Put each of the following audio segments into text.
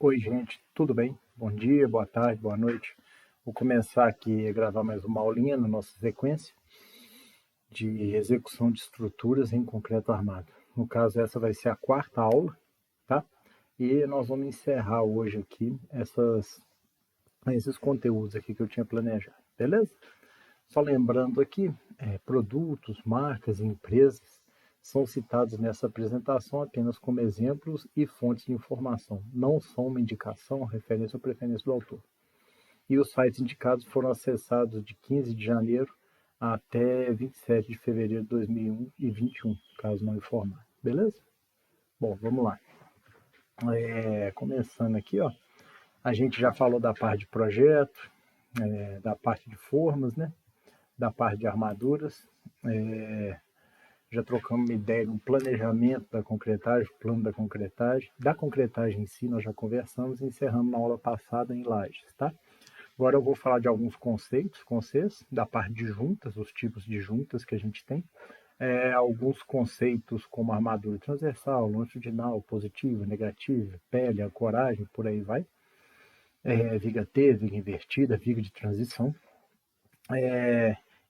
Oi, gente, tudo bem? Bom dia, boa tarde, boa noite. Vou começar aqui a gravar mais uma aulinha na nossa sequência de execução de estruturas em concreto armado. No caso, essa vai ser a quarta aula, tá? E nós vamos encerrar hoje aqui esses conteúdos aqui que eu tinha planejado, beleza? Só lembrando aqui, produtos, marcas e empresas são citados nessa apresentação apenas como exemplos e fontes de informação, não são uma indicação, referência ou preferência do autor. E os sites indicados foram acessados de 15 de janeiro até 27 de fevereiro de 2021, caso não informar, beleza? Bom, vamos lá. Começando aqui, ó, a gente já falou da parte de projeto, da parte de formas, né? Da parte de armaduras, já trocamos uma ideia do planejamento da concretagem, plano da concretagem em si nós já conversamos e encerramos na aula passada em Lages, tá? Agora eu vou falar de alguns conceitos com vocês, da parte de juntas, os tipos de juntas que a gente tem, alguns conceitos como armadura transversal, longitudinal, positiva, negativa, pele, ancoragem, por aí vai, viga T, viga invertida, viga de transição,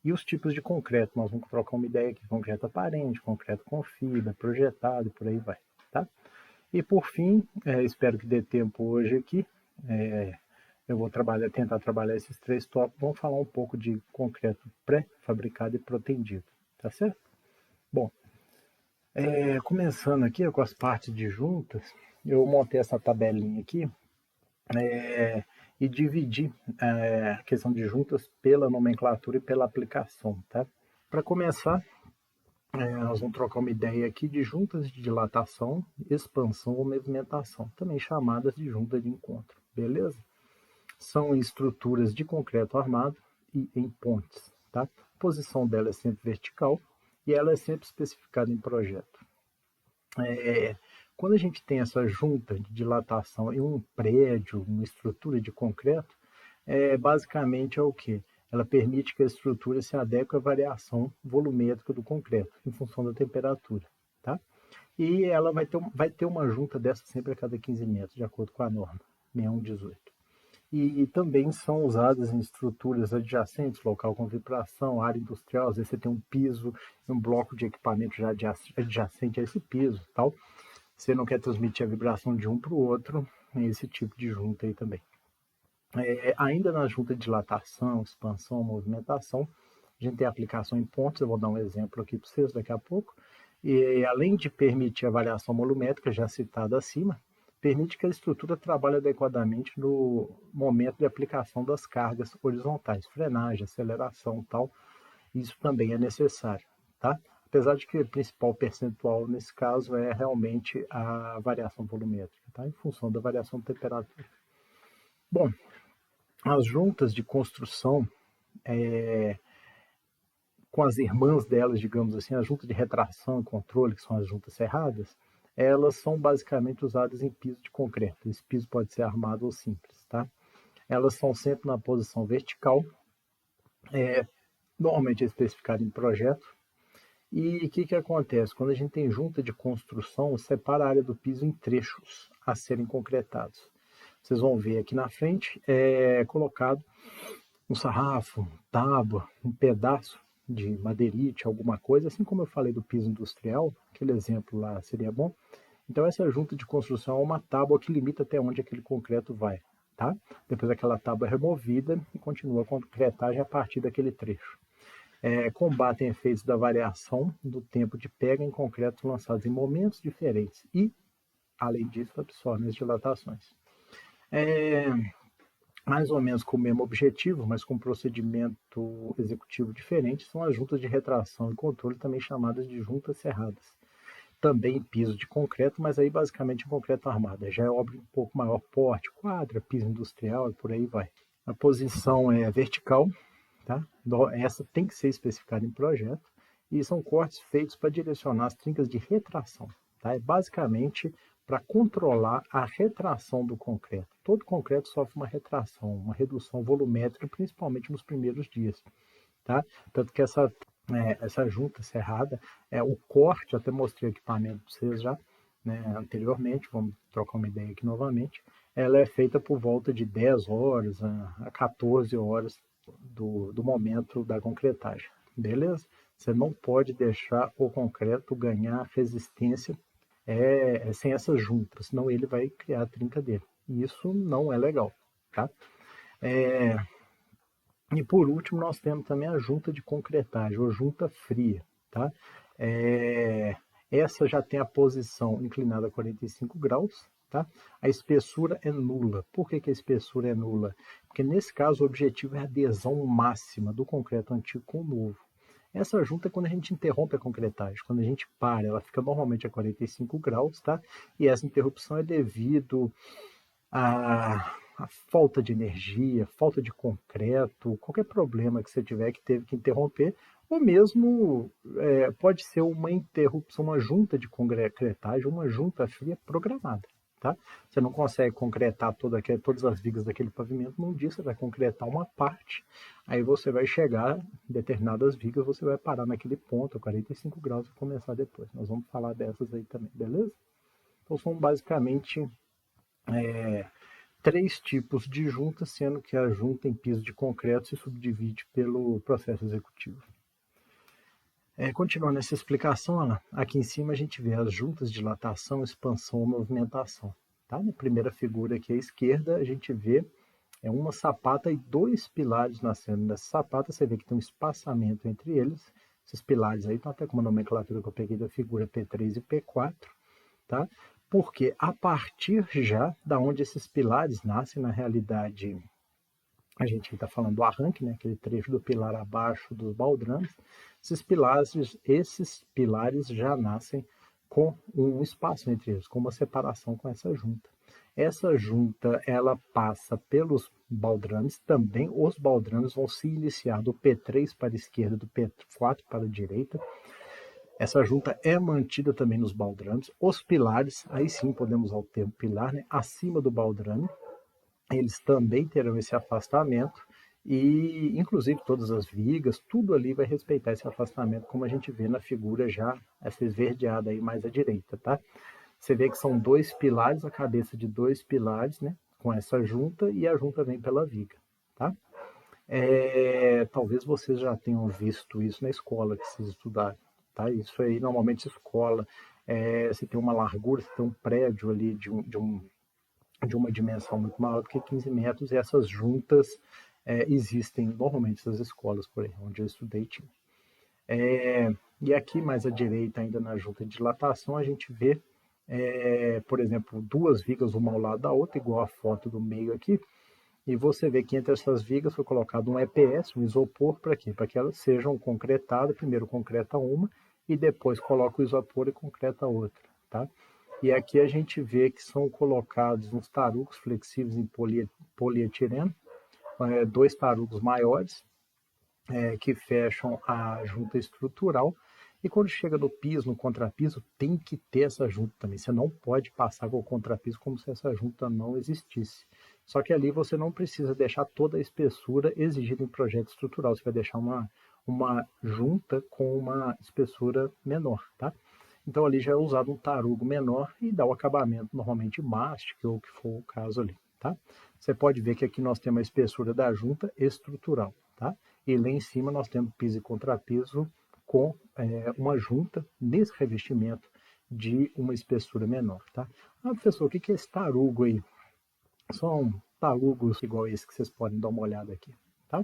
e os tipos de concreto, nós vamos trocar uma ideia aqui, concreto aparente, concreto com fibra, projetado, por aí vai, tá? E por fim, espero que dê tempo hoje aqui, eu vou tentar trabalhar esses três tópicos, vamos falar um pouco de concreto pré-fabricado e protendido, tá certo? Bom, começando aqui com as partes de juntas, eu montei essa tabelinha aqui, e dividir a questão de juntas pela nomenclatura e pela aplicação, tá? Para começar, nós vamos trocar uma ideia aqui de juntas de dilatação, expansão ou movimentação, também chamadas de junta de encontro, beleza? São estruturas de concreto armado e em pontes, tá? A posição dela é sempre vertical e ela é sempre especificada em projeto. Quando a gente tem essa junta de dilatação em um prédio, uma estrutura de concreto, basicamente é o quê? Ela permite que a estrutura se adeque à variação volumétrica do concreto, em função da temperatura, tá? E ela vai ter uma junta dessa sempre a cada 15 metros, de acordo com a norma 6118. E também são usadas em estruturas adjacentes, local com vibração, área industrial, às vezes você tem um piso, um bloco de equipamento já adjacente a esse piso, tal. Você não quer transmitir a vibração de um para o outro, esse tipo de junta aí também. Ainda na junta de dilatação, expansão, movimentação, a gente tem aplicação em pontos, eu vou dar um exemplo aqui para vocês daqui a pouco, e além de permitir a variação volumétrica, já citada acima, permite que a estrutura trabalhe adequadamente no momento de aplicação das cargas horizontais, frenagem, aceleração, tal. Isso também é necessário, tá? Apesar de que o principal percentual nesse caso é realmente a variação volumétrica, tá? Em função da variação de temperatura. Bom, as juntas de construção, com as irmãs delas, digamos assim, a junta de retração e controle, que são as juntas cerradas, elas são basicamente usadas em piso de concreto. Esse piso pode ser armado ou simples, tá? Elas são sempre na posição vertical, normalmente é especificado em projeto. E o que acontece? Quando a gente tem junta de construção, separa a área do piso em trechos a serem concretados. Vocês vão ver aqui na frente, colocado um sarrafo, tábua, um pedaço de madeirite, alguma coisa, assim como eu falei do piso industrial, aquele exemplo lá seria bom. Então essa junta de construção é uma tábua que limita até onde aquele concreto vai, tá? Depois aquela tábua é removida e continua a concretagem a partir daquele trecho. Combatem efeitos da variação do tempo de pega em concretos lançados em momentos diferentes e, além disso, absorvem as dilatações. Mais ou menos com o mesmo objetivo, mas com procedimento executivo diferente, são as juntas de retração e controle, também chamadas de juntas cerradas. Também piso de concreto, mas aí basicamente em concreto armado. Já é obra um pouco maior porte, quadra, piso industrial e por aí vai. A posição é vertical, tá? Essa tem que ser especificada em projeto, e são cortes feitos para direcionar as trincas de retração, tá? É basicamente para controlar a retração do concreto. Todo concreto sofre uma retração, uma redução volumétrica, principalmente nos primeiros dias, tá? Tanto que essa junta cerrada, o corte, eu até mostrei o equipamento para vocês já, né, anteriormente, vamos trocar uma ideia aqui novamente, ela é feita por volta de 10 horas a 14 horas do momento da concretagem, beleza? Você não pode deixar o concreto ganhar resistência sem essa junta, senão ele vai criar a trinca dele. E isso não é legal, tá? E por último, nós temos também a junta de concretagem, ou junta fria, tá? Essa já tem a posição inclinada a 45 graus, tá? A espessura é nula. Por que a espessura é nula? Porque nesse caso o objetivo é a adesão máxima do concreto antigo com o novo. Essa junta é quando a gente interrompe a concretagem, quando a gente para, ela fica normalmente a 45 graus, tá? E essa interrupção é devido a falta de energia, falta de concreto, qualquer problema que você tiver que teve que interromper, ou mesmo pode ser uma interrupção, uma junta de concretagem, uma junta fria programada. Tá? Você não consegue concretar todas as vigas daquele pavimento num dia, você vai concretar uma parte, aí você vai chegar em determinadas vigas, você vai parar naquele ponto, a 45 graus, e começar depois. Nós vamos falar dessas aí também, beleza? Então são basicamente 3 tipos de junta, sendo que a junta em piso de concreto se subdivide pelo processo executivo. Continuando essa explicação, Ana, aqui em cima a gente vê as juntas de dilatação, expansão e movimentação. Tá? Na primeira figura aqui à esquerda, a gente vê uma sapata e 2 pilares nascendo. Nessa sapata você vê que tem um espaçamento entre eles. Esses pilares aí estão até com uma nomenclatura que eu peguei da figura P3 e P4. Tá? Porque a partir já da onde esses pilares nascem, na realidade, a gente está falando do arranque, né, aquele trecho do pilar abaixo dos baldrames, esses pilares já nascem com um espaço entre eles, com uma separação com essa junta. Essa junta, ela passa pelos baldrames, também os baldrames vão se iniciar do P3 para a esquerda, do P4 para a direita. Essa junta é mantida também nos baldrames. Os pilares, aí sim podemos usar o termo pilar, né, acima do baldrame, eles também terão esse afastamento e, inclusive, todas as vigas, tudo ali vai respeitar esse afastamento, como a gente vê na figura já, essa esverdeada aí mais à direita, tá? Você vê que são 2 pilares, a cabeça de 2 pilares, né, com essa junta, e a junta vem pela viga, tá? Talvez vocês já tenham visto isso na escola que vocês estudaram, tá? Isso aí, normalmente, escola, você tem uma largura, você tem um prédio ali de uma dimensão muito maior do que 15 metros, e essas juntas existem normalmente nas escolas por aí, onde eu estudei tinha. E aqui mais à direita, ainda na junta de dilatação, a gente vê, por exemplo, 2 vigas uma ao lado da outra, igual a foto do meio aqui, e você vê que entre essas vigas foi colocado um EPS, um isopor, para quê? Para que elas sejam concretadas, primeiro concreta uma, e depois coloca o isopor e concreta outra, tá? E aqui a gente vê que são colocados uns tarugos flexíveis em polietileno, 2 tarugos maiores, que fecham a junta estrutural. E quando chega no piso, no contrapiso, tem que ter essa junta também. Você não pode passar com o contrapiso como se essa junta não existisse. Só que ali você não precisa deixar toda a espessura exigida em projeto estrutural. Você vai deixar uma junta com uma espessura menor, tá? Então ali já é usado um tarugo menor e dá o acabamento normalmente mástic ou o que for o caso ali, tá? Você pode ver que aqui nós temos a espessura da junta estrutural, tá? E lá em cima nós temos piso e contrapiso com uma junta nesse revestimento de uma espessura menor, tá? Professor, o que é esse tarugo aí? São tarugos igual esse que vocês podem dar uma olhada aqui, tá?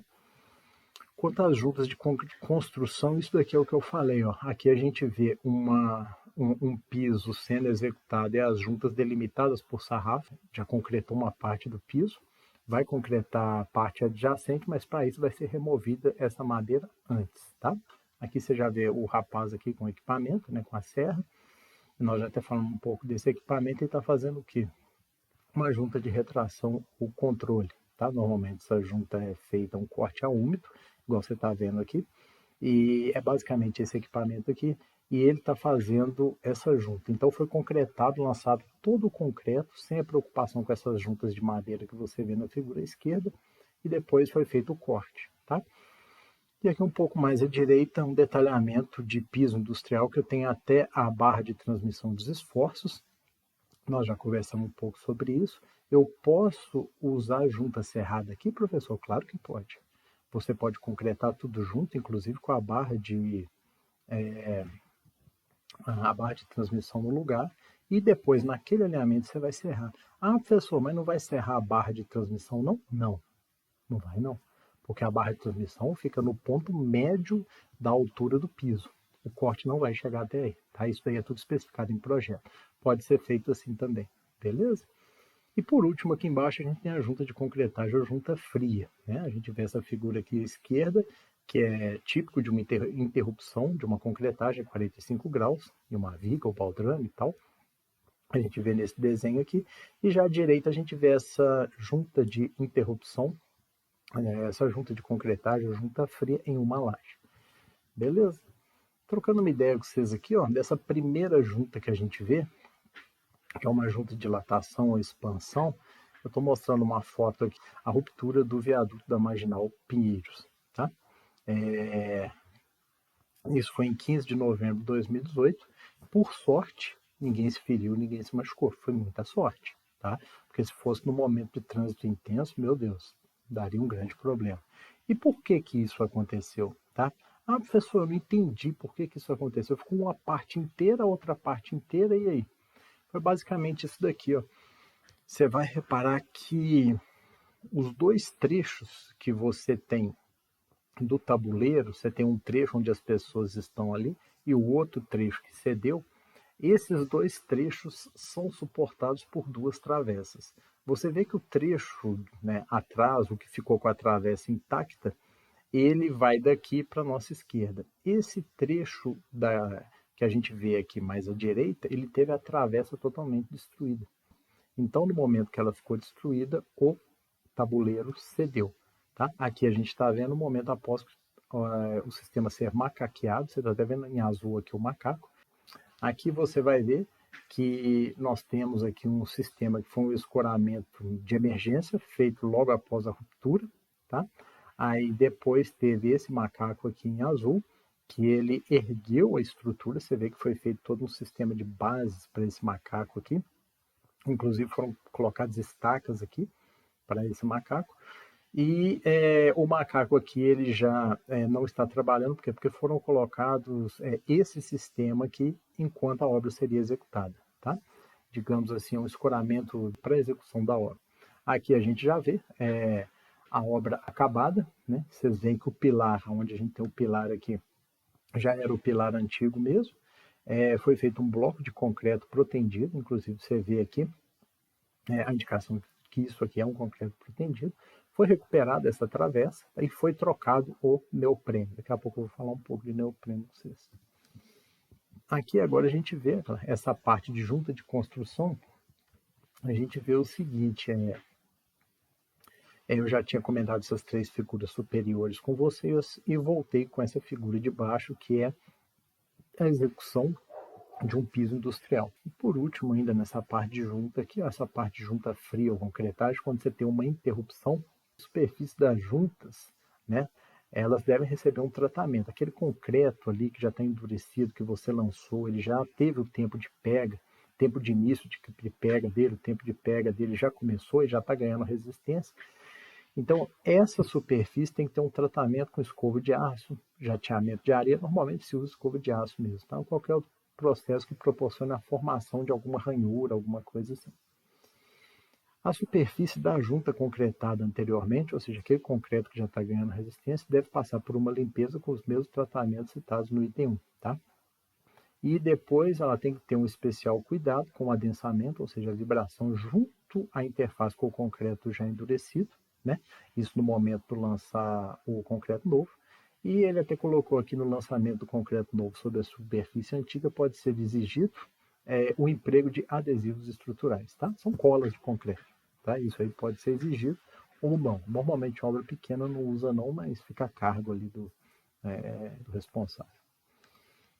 Quanto às juntas de construção, isso daqui é o que eu falei, ó. Aqui a gente vê um piso sendo executado e as juntas delimitadas por sarrafo, já concretou uma parte do piso, vai concretar a parte adjacente, mas para isso vai ser removida essa madeira antes, tá? Aqui você já vê o rapaz aqui com o equipamento, né, com a serra. Nós já até falamos um pouco desse equipamento. Ele está fazendo o quê? Uma junta de retração, o controle, tá? Normalmente essa junta é feita um corte a úmido, igual você está vendo aqui, e é basicamente esse equipamento aqui, e ele está fazendo essa junta. Então foi concretado, lançado todo o concreto, sem a preocupação com essas juntas de madeira que você vê na figura esquerda, e depois foi feito o corte, tá? E aqui um pouco mais à direita, um detalhamento de piso industrial, que eu tenho até a barra de transmissão dos esforços. Nós já conversamos um pouco sobre isso. Eu posso usar junta serrada aqui, professor? Claro que pode. Você pode concretar tudo junto, inclusive com a barra de transmissão no lugar, e depois naquele alinhamento você vai serrar. Ah, professor, mas não vai serrar a barra de transmissão não? Não, não vai não, porque a barra de transmissão fica no ponto médio da altura do piso. O corte não vai chegar até aí, tá? Isso daí é tudo especificado em projeto. Pode ser feito assim também, beleza? E por último, aqui embaixo, a gente tem a junta de concretagem ou junta fria, né? A gente vê essa figura aqui à esquerda, que é típico de uma interrupção de uma concretagem a 45 graus, e uma viga ou baldrame e tal. A gente vê nesse desenho aqui. E já à direita a gente vê essa junta de interrupção, essa junta de concretagem ou junta fria em uma laje. Beleza? Trocando uma ideia com vocês aqui, ó, dessa primeira junta que a gente vê, que é uma junta de dilatação ou expansão, eu estou mostrando uma foto aqui, a ruptura do viaduto da Marginal Pinheiros. Tá? Isso foi em 15 de novembro de 2018. Por sorte, ninguém se feriu, ninguém se machucou. Foi muita sorte. Tá? Porque se fosse no momento de trânsito intenso, meu Deus, daria um grande problema. E por que que isso aconteceu? Tá? Ah, professor, eu não entendi por que que isso aconteceu. Ficou uma parte inteira, outra parte inteira, e aí? Foi basicamente isso daqui, ó. Você vai reparar que os dois trechos que você tem do tabuleiro, você tem um trecho onde as pessoas estão ali e o outro trecho que cedeu, esses dois trechos são suportados por duas travessas. Você vê que o trecho, né, atrás, o que ficou com a travessa intacta, ele vai daqui para a nossa esquerda. Esse trecho que a gente vê aqui mais à direita, ele teve a travessa totalmente destruída. Então, no momento que ela ficou destruída, o tabuleiro cedeu. Tá? Aqui a gente está vendo o momento após o sistema ser macaqueado, você está até vendo em azul aqui o macaco. Aqui você vai ver que nós temos aqui um sistema que foi um escoramento de emergência feito logo após a ruptura. Tá? Aí depois teve esse macaco aqui em azul, que ele ergueu a estrutura, você vê que foi feito todo um sistema de bases para esse macaco aqui. Inclusive foram colocadas estacas aqui para esse macaco. E o macaco aqui ele já não está trabalhando, porque foram colocados esse sistema aqui enquanto a obra seria executada, tá? Digamos assim, um escoramento para a execução da obra. Aqui a gente já vê a obra acabada, né? Vocês veem que o pilar, onde a gente tem o pilar aqui, já era o pilar antigo mesmo. Foi feito um bloco de concreto protendido, inclusive você vê aqui a indicação que isso aqui é um concreto protendido. Foi recuperada essa travessa e foi trocado o neoprene. Daqui a pouco eu vou falar um pouco de neoprene com vocês. Aqui agora a gente vê essa parte de junta de construção, a gente vê o seguinte, eu já tinha comentado essas três figuras superiores com vocês e voltei com essa figura de baixo, que é a execução de um piso industrial. E por último, ainda nessa parte de junta aqui, ó, essa parte de junta fria ou concretagem, quando você tem uma interrupção, a superfície das juntas, né, elas devem receber um tratamento. Aquele concreto ali que já está endurecido, que você lançou, ele já teve o tempo de pega, tempo de início de pega dele, o tempo de pega dele já começou e já está ganhando resistência. Então, essa superfície tem que ter um tratamento com escova de aço, jateamento de areia. Normalmente se usa escova de aço mesmo, tá? Qualquer outro processo que proporcione a formação de alguma ranhura, alguma coisa assim. A superfície da junta concretada anteriormente, ou seja, aquele concreto que já está ganhando resistência, deve passar por uma limpeza com os mesmos tratamentos citados no item 1, tá? E depois ela tem que ter um especial cuidado com o adensamento, ou seja, a vibração junto à interface com o concreto já endurecido, né? Isso no momento de lançar o concreto novo. E ele até colocou aqui no lançamento do concreto novo sobre a superfície antiga, pode ser exigido o emprego de adesivos estruturais, tá? São colas de concreto, tá? Isso aí pode ser exigido ou não. Normalmente obra pequena não usa não, mas fica a cargo ali do responsável.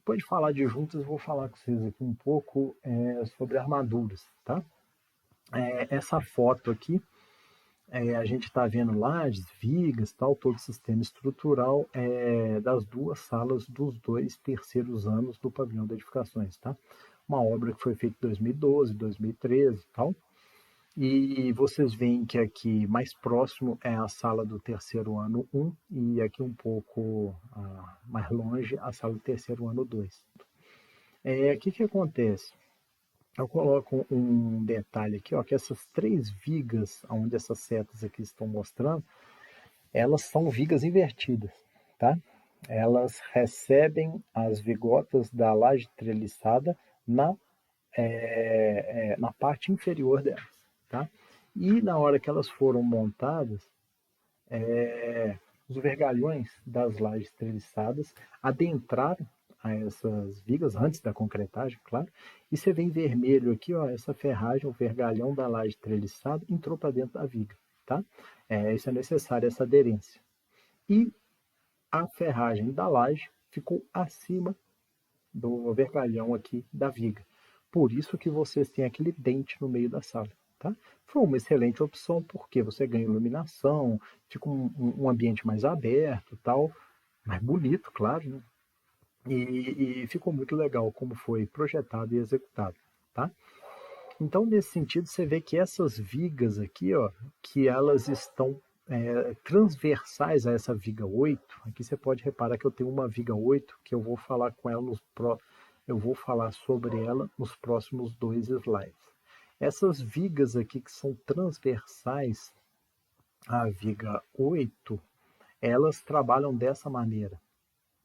Depois de falar de juntas, eu vou falar com vocês aqui um pouco sobre armaduras, tá? Essa foto aqui, a gente está vendo lajes, vigas, tal, todo o sistema estrutural das duas salas dos 2 terceiros anos do pavilhão de edificações, tá? Uma obra que foi feita em 2012, 2013 tal. E vocês veem que aqui mais próximo é a sala do terceiro ano 1 e aqui um pouco mais longe a sala do terceiro ano 2. O que acontece? Eu coloco um detalhe aqui, ó, que essas três vigas, onde essas setas aqui estão mostrando, elas são vigas invertidas, tá? Elas recebem as vigotas da laje treliçada na parte inferior delas, tá? E na hora que elas foram montadas, os vergalhões das lajes treliçadas adentraram a essas vigas, antes da concretagem, claro, e você vê em vermelho aqui, ó, essa ferragem, o vergalhão da laje treliçada entrou para dentro da viga, tá? Isso é necessário, essa aderência. E a ferragem da laje ficou acima do vergalhão aqui da viga. Por isso que vocês têm aquele dente no meio da sala. Tá? Foi uma excelente opção porque você ganha iluminação, fica um ambiente mais aberto, tal, mais bonito, claro, né? E ficou muito legal como foi projetado e executado. Tá? Então, nesse sentido, você vê que essas vigas aqui, ó, que elas estão transversais a essa viga 8, aqui você pode reparar que eu tenho uma viga 8 que eu vou falar com ela eu vou falar sobre ela nos próximos 2 slides. Essas vigas aqui que são transversais à viga 8, elas trabalham dessa maneira,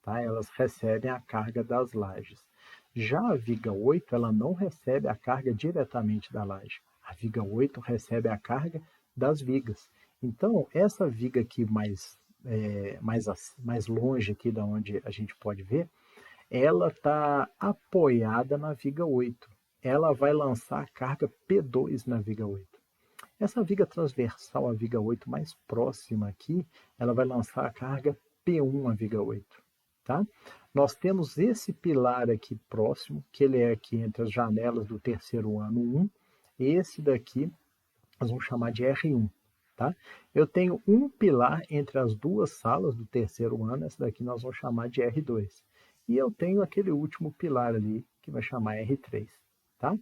tá? Elas recebem a carga das lajes. Já a viga 8, ela não recebe a carga diretamente da laje. A viga 8 recebe a carga das vigas. Então, essa viga aqui mais longe aqui da onde a gente pode ver, ela está apoiada na viga 8. Ela vai lançar a carga P2 na viga 8. Essa viga transversal à viga 8 mais próxima aqui, ela vai lançar a carga P1 à viga 8. Tá? Nós temos esse pilar aqui próximo, que ele é aqui entre as janelas do terceiro ano 1. Esse daqui nós vamos chamar de R1. Tá? Eu tenho um pilar entre as duas salas do terceiro ano, essa daqui nós vamos chamar de R2. E eu tenho aquele último pilar ali, que vai chamar R3. Tá?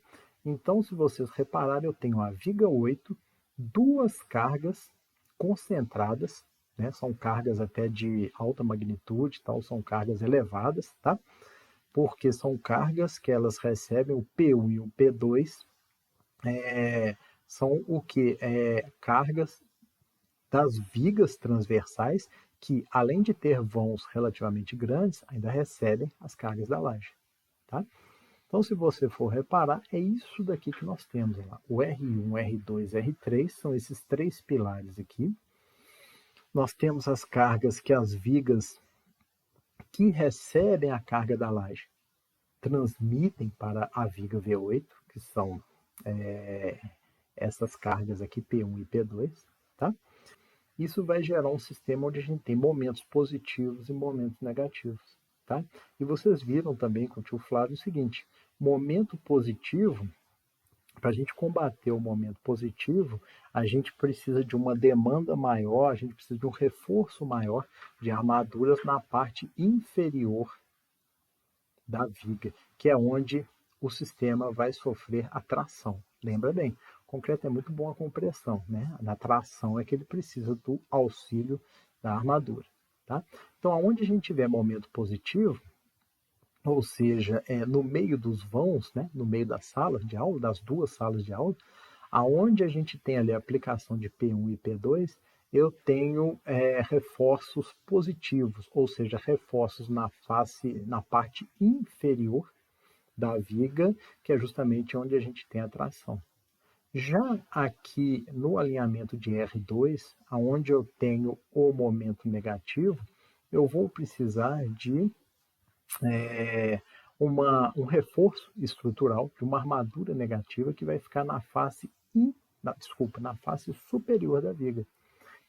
Então, se vocês repararem, eu tenho a viga 8, duas cargas concentradas, né? São cargas até de alta magnitude, tal, são cargas elevadas, tá? Porque são cargas que elas recebem o P1 e o P2, são o que? Cargas das vigas transversais que, além de ter vãos relativamente grandes, ainda recebem as cargas da laje. Tá? Então, se você for reparar, é isso daqui que nós temos lá. O R1, R2, R3 são esses três pilares aqui. Nós temos as cargas que as vigas que recebem a carga da laje transmitem para a viga V8, que são essas cargas aqui, P1 e P2, tá? Isso vai gerar um sistema onde a gente tem momentos positivos e momentos negativos, tá? E vocês viram também com o tio Flávio o seguinte, momento positivo, para a gente combater o momento positivo, a gente precisa de uma demanda maior, a gente precisa de um reforço maior de armaduras na parte inferior da viga, que é onde o sistema vai sofrer a tração. Lembra bem, o concreto é muito bom a compressão, né? Na tração é que ele precisa do auxílio da armadura. Tá? Então, aonde a gente tiver momento positivo, ou seja, no meio dos vãos, né, no meio das salas de aula, das duas salas de aula, aonde a gente tem ali a aplicação de P1 e P2, eu tenho reforços positivos, ou seja, reforços na parte inferior da viga, que é justamente onde a gente tem a tração. Já aqui no alinhamento de R2, aonde eu tenho o momento negativo, eu vou precisar de um reforço estrutural, de uma armadura negativa que vai ficar na face na face superior da viga,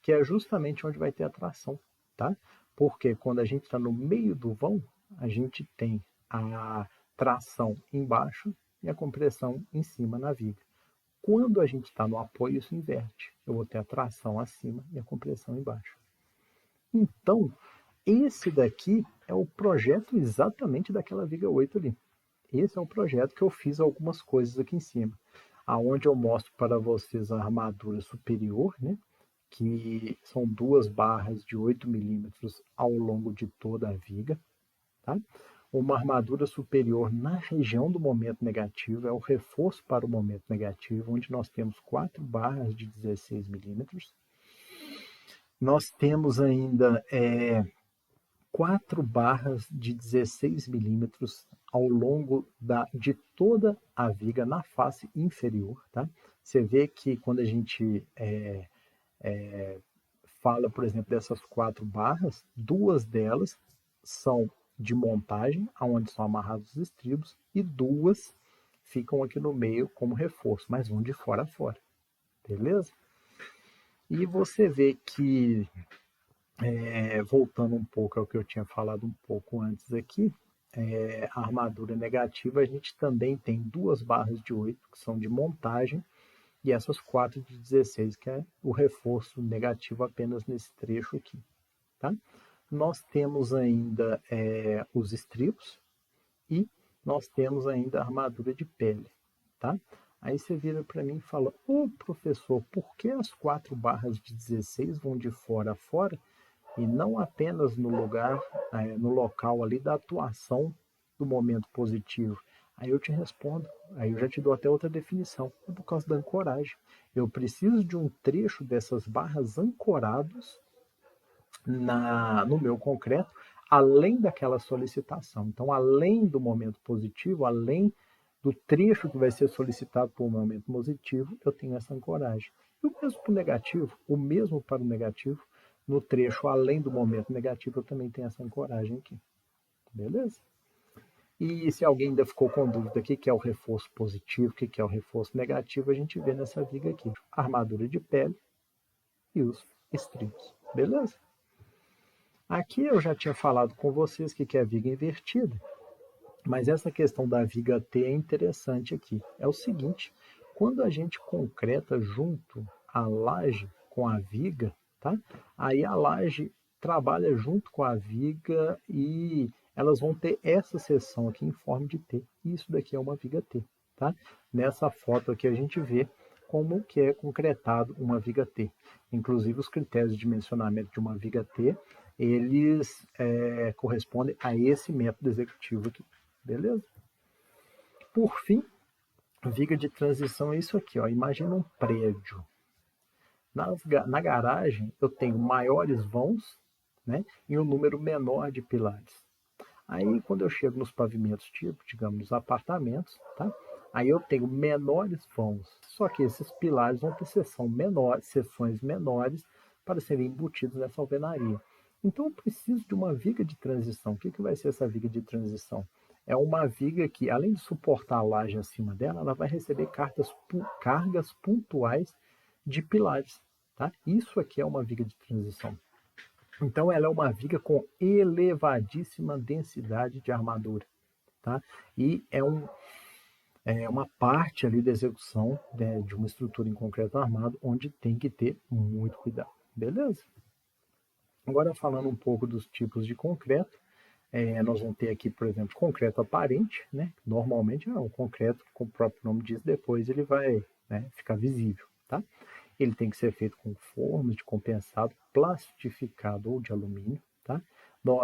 que é justamente onde vai ter a tração, tá? Porque quando a gente está no meio do vão, a gente tem a tração embaixo e a compressão em cima na viga. Quando a gente está no apoio, isso inverte. Eu vou ter a tração acima e a compressão embaixo. Então, esse daqui é o projeto exatamente daquela viga 8 ali. Esse é o projeto que eu fiz algumas coisas aqui em cima. aonde eu mostro para vocês a armadura superior, né? Que são 2 barras de 8 milímetros ao longo de toda a viga, tá? Uma armadura superior na região do momento negativo, é o reforço para o momento negativo, onde nós temos 4 barras de 16 milímetros. Nós temos ainda 4 barras de 16 milímetros ao longo de toda a viga na face inferior, tá? Você vê que quando a gente fala, por exemplo, dessas 4 barras, 2 delas são de montagem, onde são amarrados os estribos, e 2 ficam aqui no meio como reforço, mas vão de fora a fora, beleza? E você vê que, voltando um pouco ao que eu tinha falado um pouco antes aqui, a armadura negativa, a gente também tem 2 barras de 8, que são de montagem, e essas 4 de 16, que é o reforço negativo apenas nesse trecho aqui, tá? Nós temos ainda os estribos e nós temos ainda a armadura de pele, tá? Aí você vira para mim e fala, ô professor, por que as 4 barras de 16 vão de fora a fora e não apenas no lugar, no local ali da atuação do momento positivo? Aí eu te respondo, aí eu já te dou até outra definição, é por causa da ancoragem. Eu preciso de um trecho dessas barras ancorados no meu concreto, além daquela solicitação. Então, além do momento positivo, além do trecho que vai ser solicitado por um momento positivo, eu tenho essa ancoragem. E o mesmo para o negativo, o mesmo para o negativo, no trecho além do momento negativo, eu também tenho essa ancoragem aqui. Beleza? E se alguém ainda ficou com dúvida, o que é o reforço positivo, o que é o reforço negativo, a gente vê nessa viga aqui. Armadura de pele e os estribos. Beleza? Aqui eu já tinha falado com vocês que é a viga invertida, mas essa questão da viga T é interessante aqui. É o seguinte, quando a gente concreta junto a laje com a viga, tá? Aí a laje trabalha junto com a viga e elas vão ter essa seção aqui em forma de T. Isso daqui é uma viga T, tá? Nessa foto aqui a gente vê como que é concretado uma viga T. Inclusive os critérios de dimensionamento de uma viga T, eles correspondem a esse método executivo aqui, beleza? Por fim, viga de transição é isso aqui, ó. Imagina um prédio. Na garagem eu tenho maiores vãos, né, e um número menor de pilares. Aí quando eu chego nos pavimentos, tipo, digamos, nos apartamentos, tá? Aí eu tenho menores vãos, só que esses pilares vão ter seções menores para serem embutidos nessa alvenaria. Então eu preciso de uma viga de transição. O que vai ser essa viga de transição? É uma viga que, além de suportar a laje acima dela, ela vai receber cargas pontuais de pilares, tá? Isso aqui é uma viga de transição. Então ela é uma viga com elevadíssima densidade de armadura, tá? E é uma parte ali da execução, né, de uma estrutura em concreto armado, onde tem que ter muito cuidado, beleza? Agora falando um pouco dos tipos de concreto, nós vamos ter aqui, por exemplo, concreto aparente, né? Normalmente é um concreto, como o próprio nome diz, depois ele vai, né, ficar visível, tá? Ele tem que ser feito com formas de compensado, plastificado ou de alumínio, tá?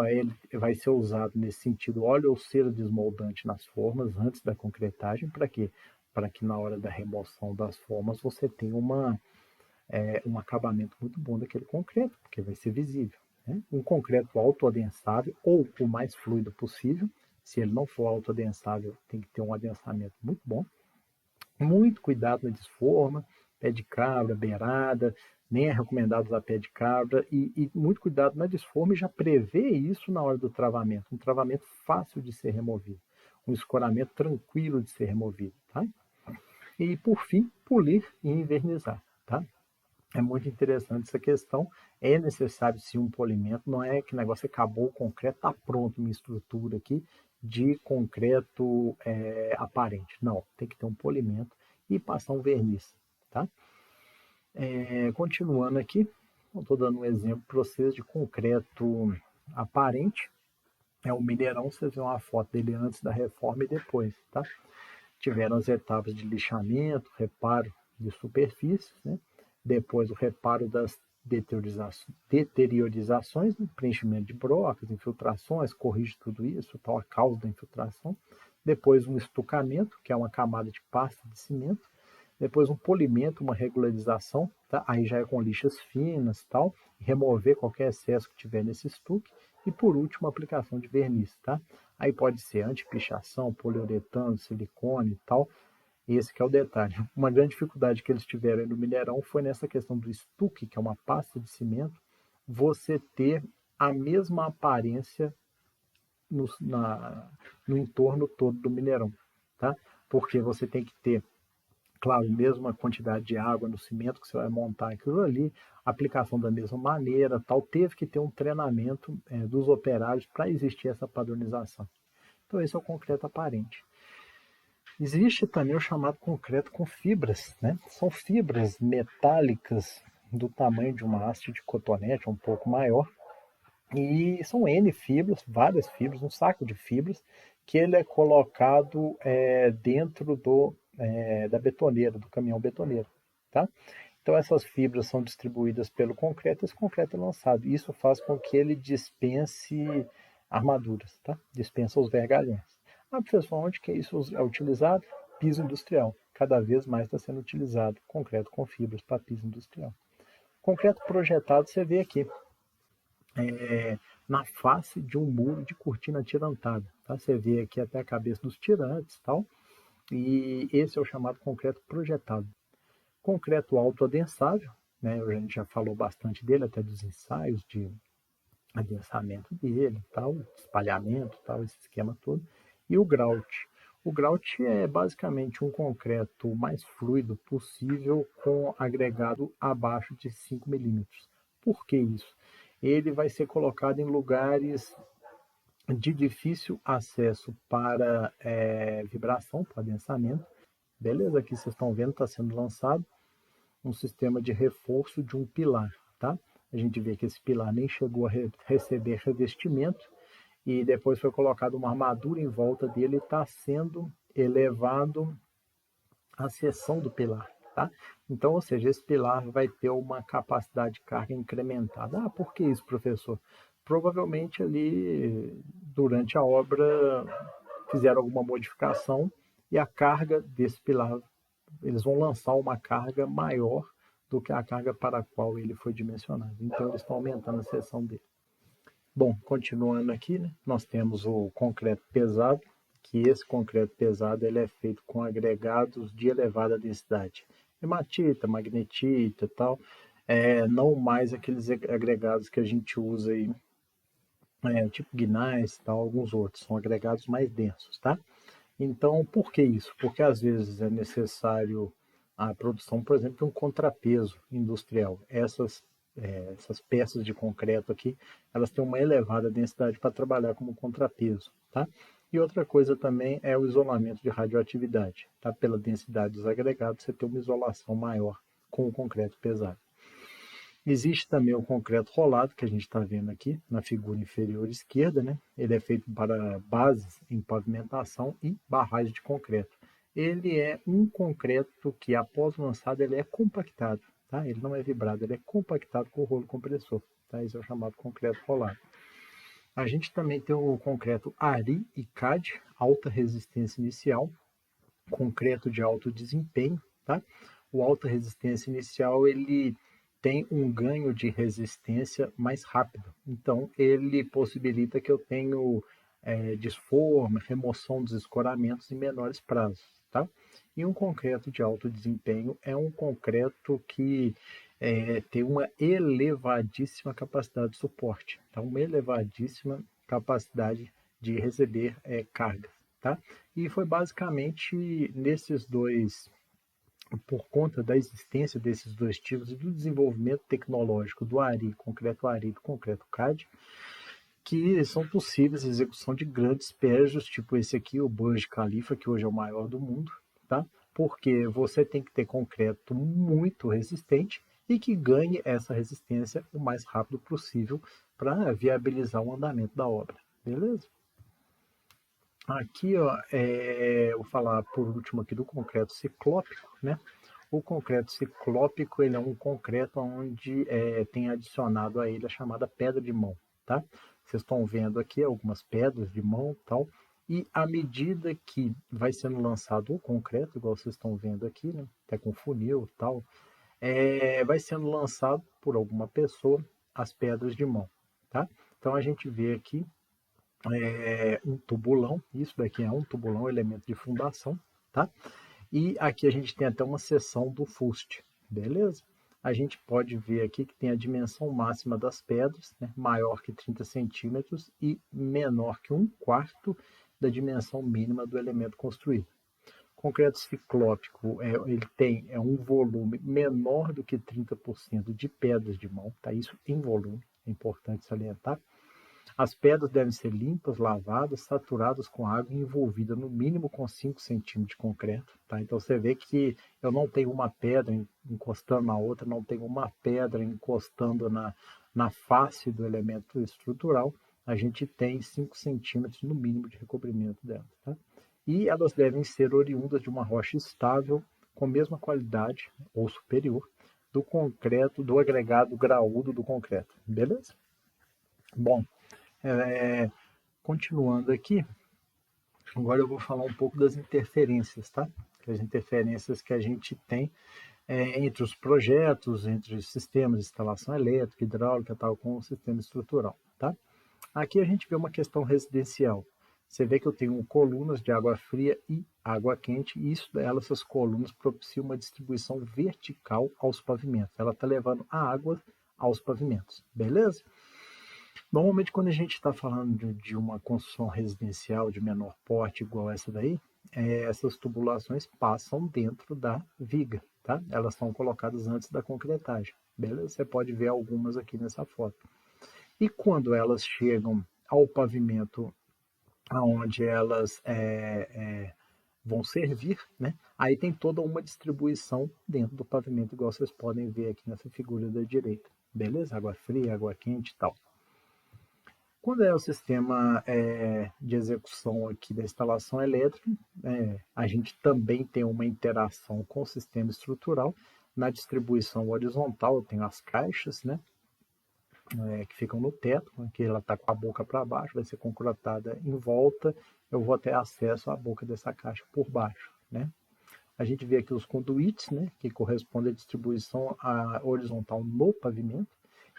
Ele vai ser usado nesse sentido óleo ou cera desmoldante nas formas antes da concretagem, para quê? Para que na hora da remoção das formas você tenha um acabamento muito bom daquele concreto, porque vai ser visível, né? Um concreto autoadensável ou o mais fluido possível. Se ele não for autoadensável, tem que ter um adensamento muito bom. Muito cuidado na desforma, pé de cabra, beirada, nem é recomendado usar pé de cabra, e muito cuidado na desforma e já prevê isso na hora do travamento. Um travamento fácil de ser removido, um escoramento tranquilo de ser removido, tá? E por fim, polir e envernizar, tá? É muito interessante essa questão. É necessário sim um polimento, não é que o negócio acabou o concreto, está pronto minha estrutura aqui de concreto aparente. Não, tem que ter um polimento e passar um verniz, tá? Continuando aqui, estou dando um exemplo para vocês de concreto aparente. É o Mineirão, vocês vêem uma foto dele antes da reforma e depois, tá? tiveram as etapas de lixamento, reparo de superfícies, né? Depois o reparo das deteriorizações, né? Preenchimento de brocas, infiltrações, corrige tudo isso, tal, a causa da infiltração. Depois um estucamento, que é uma camada de pasta de cimento. Depois um polimento, uma regularização, tá? Aí já é com lixas finas, tal, remover qualquer excesso que tiver nesse estuque. E por último, a aplicação de verniz, tá? Aí pode ser antipichação, poliuretano, silicone e tal. Esse que é o detalhe. Uma grande dificuldade que eles tiveram no Mineirão foi nessa questão do estuque, que é uma pasta de cimento, você ter a mesma aparência no entorno todo do Mineirão, tá? Porque você tem que ter, claro, a mesma quantidade de água no cimento que você vai montar aquilo ali, aplicação da mesma maneira, tal, teve que ter um treinamento dos operários para existir essa padronização. Então esse é o concreto aparente. Existe também o chamado concreto com fibras, né? São fibras metálicas do tamanho de uma haste de cotonete, um pouco maior, e são N fibras, várias fibras, um saco de fibras, que ele é colocado dentro da betoneira, do caminhão betoneiro, tá? Então essas fibras são distribuídas pelo concreto, esse concreto é lançado. Isso faz com que ele dispense armaduras, tá? Dispensa os vergalhões. Ah, professor, onde que isso é utilizado? Piso industrial. Cada vez mais está sendo utilizado concreto com fibras para piso industrial. Concreto projetado você vê aqui, na face de um muro de cortina atirantada. Tá? Você vê aqui até a cabeça dos tirantes e tal. E esse é o chamado concreto projetado. Concreto autoadensável, né? A gente já falou bastante dele, até dos ensaios de adensamento dele, tal, espalhamento, tal, esse esquema todo. E o grout. O grout é basicamente um concreto mais fluido possível com agregado abaixo de 5 milímetros. Por que isso? Ele vai ser colocado em lugares de difícil acesso para vibração, para adensamento. Beleza, aqui vocês estão vendo, está sendo lançado um sistema de reforço de um pilar, tá? A gente vê que esse pilar nem chegou a receber revestimento e depois foi colocada uma armadura em volta dele e está sendo elevado a seção do pilar, tá? Então, ou seja, esse pilar vai ter uma capacidade de carga incrementada. Ah, por que isso, professor? Provavelmente ali, durante a obra, fizeram alguma modificação e a carga desse pilar, eles vão lançar uma carga maior do que a carga para a qual ele foi dimensionado. Então, eles estão aumentando a seção dele. Bom, continuando aqui, né, nós temos o concreto pesado, que esse concreto pesado ele é feito com agregados de elevada densidade. Hematita, magnetita e tal, não mais aqueles agregados que a gente usa aí, tipo gneiss e tal, alguns outros, são agregados mais densos, tá? Então, por que isso? Porque às vezes é necessário a produção, por exemplo, de um contrapeso industrial. Essas peças de concreto aqui, elas têm uma elevada densidade para trabalhar como contrapeso, tá? E outra coisa também é o isolamento de radioatividade, tá? Pela densidade dos agregados, você tem uma isolação maior com o concreto pesado. Existe também o concreto rolado, que a gente está vendo aqui na figura inferior esquerda, né? Ele é feito para bases em pavimentação e barragens de concreto. Ele é um concreto que, após lançado, ele é compactado, tá? Ele não é vibrado, ele é compactado com o rolo compressor, tá? Esse é o chamado concreto rolado. A gente também tem o concreto ARI e CAD, alta resistência inicial, concreto de alto desempenho, tá? O alta resistência inicial, ele tem um ganho de resistência mais rápido. Então, ele possibilita que eu tenha desforma, remoção dos escoramentos em menores prazos, tá? E um concreto de alto desempenho é um concreto que tem uma elevadíssima capacidade de suporte, tá? Uma elevadíssima capacidade de receber cargas, tá? E foi basicamente nesses dois, por conta da existência desses dois tipos e do desenvolvimento tecnológico do ARI, concreto ARI e do concreto CAD, que são possíveis a execução de grandes prédios, tipo esse aqui, o Burj Khalifa, que hoje é o maior do mundo, tá? Porque você tem que ter concreto muito resistente e que ganhe essa resistência o mais rápido possível para viabilizar o andamento da obra, beleza? Aqui, ó, eu vou falar por último aqui do concreto ciclópico, né? O concreto ciclópico, ele é um concreto onde tem adicionado a ele a chamada pedra de mão, tá? Vocês estão vendo aqui algumas pedras de mão e tal, e à medida que vai sendo lançado o concreto, igual vocês estão vendo aqui, né? Até com funil e tal, vai sendo lançado por alguma pessoa as pedras de mão, tá? Então a gente vê aqui um tubulão, isso daqui é um tubulão, elemento de fundação, tá? E aqui a gente tem até uma seção do fuste, beleza? A gente pode ver aqui que tem a dimensão máxima das pedras, né, maior que 30 centímetros e menor que 1/4 da dimensão mínima do elemento construído. O concreto ciclópico, ele tem um volume menor do que 30% de pedras de mão, tá? Isso em volume, é importante salientar. As pedras devem ser limpas, lavadas, saturadas com água e envolvidas no mínimo com 5 centímetros de concreto. Tá? Então você vê que eu não tenho uma pedra encostando na outra, não tenho uma pedra encostando na face do elemento estrutural. A gente tem 5 centímetros no mínimo de recobrimento delas. Tá? E elas devem ser oriundas de uma rocha estável, com a mesma qualidade ou superior do concreto, do agregado graúdo do concreto. Beleza? Bom, continuando aqui, agora eu vou falar um pouco das interferências, tá? As interferências que a gente tem entre os projetos, entre os sistemas de instalação elétrica, hidráulica, tal, com o sistema estrutural, tá? Aqui a gente vê uma questão residencial. Você vê que eu tenho colunas de água fria e água quente, e essas colunas propiciam uma distribuição vertical aos pavimentos. Ela está levando a água aos pavimentos, beleza? Normalmente, quando a gente está falando de uma construção residencial de menor porte, igual essa daí, essas tubulações passam dentro da viga, tá? Elas são colocadas antes da concretagem, beleza? Você pode ver algumas aqui nessa foto. E quando elas chegam ao pavimento onde elas vão servir, né? Aí tem toda uma distribuição dentro do pavimento, igual vocês podem ver aqui nessa figura da direita, beleza? Água fria, água quente e tal. Quando é o sistema de execução aqui da instalação elétrica, a gente também tem uma interação com o sistema estrutural. Na distribuição horizontal, eu tenho as caixas, né, que ficam no teto, que ela está com a boca para baixo, vai ser concretada em volta, eu vou ter acesso à boca dessa caixa por baixo, né. A gente vê aqui os conduítes, né, que correspondem à distribuição horizontal no pavimento,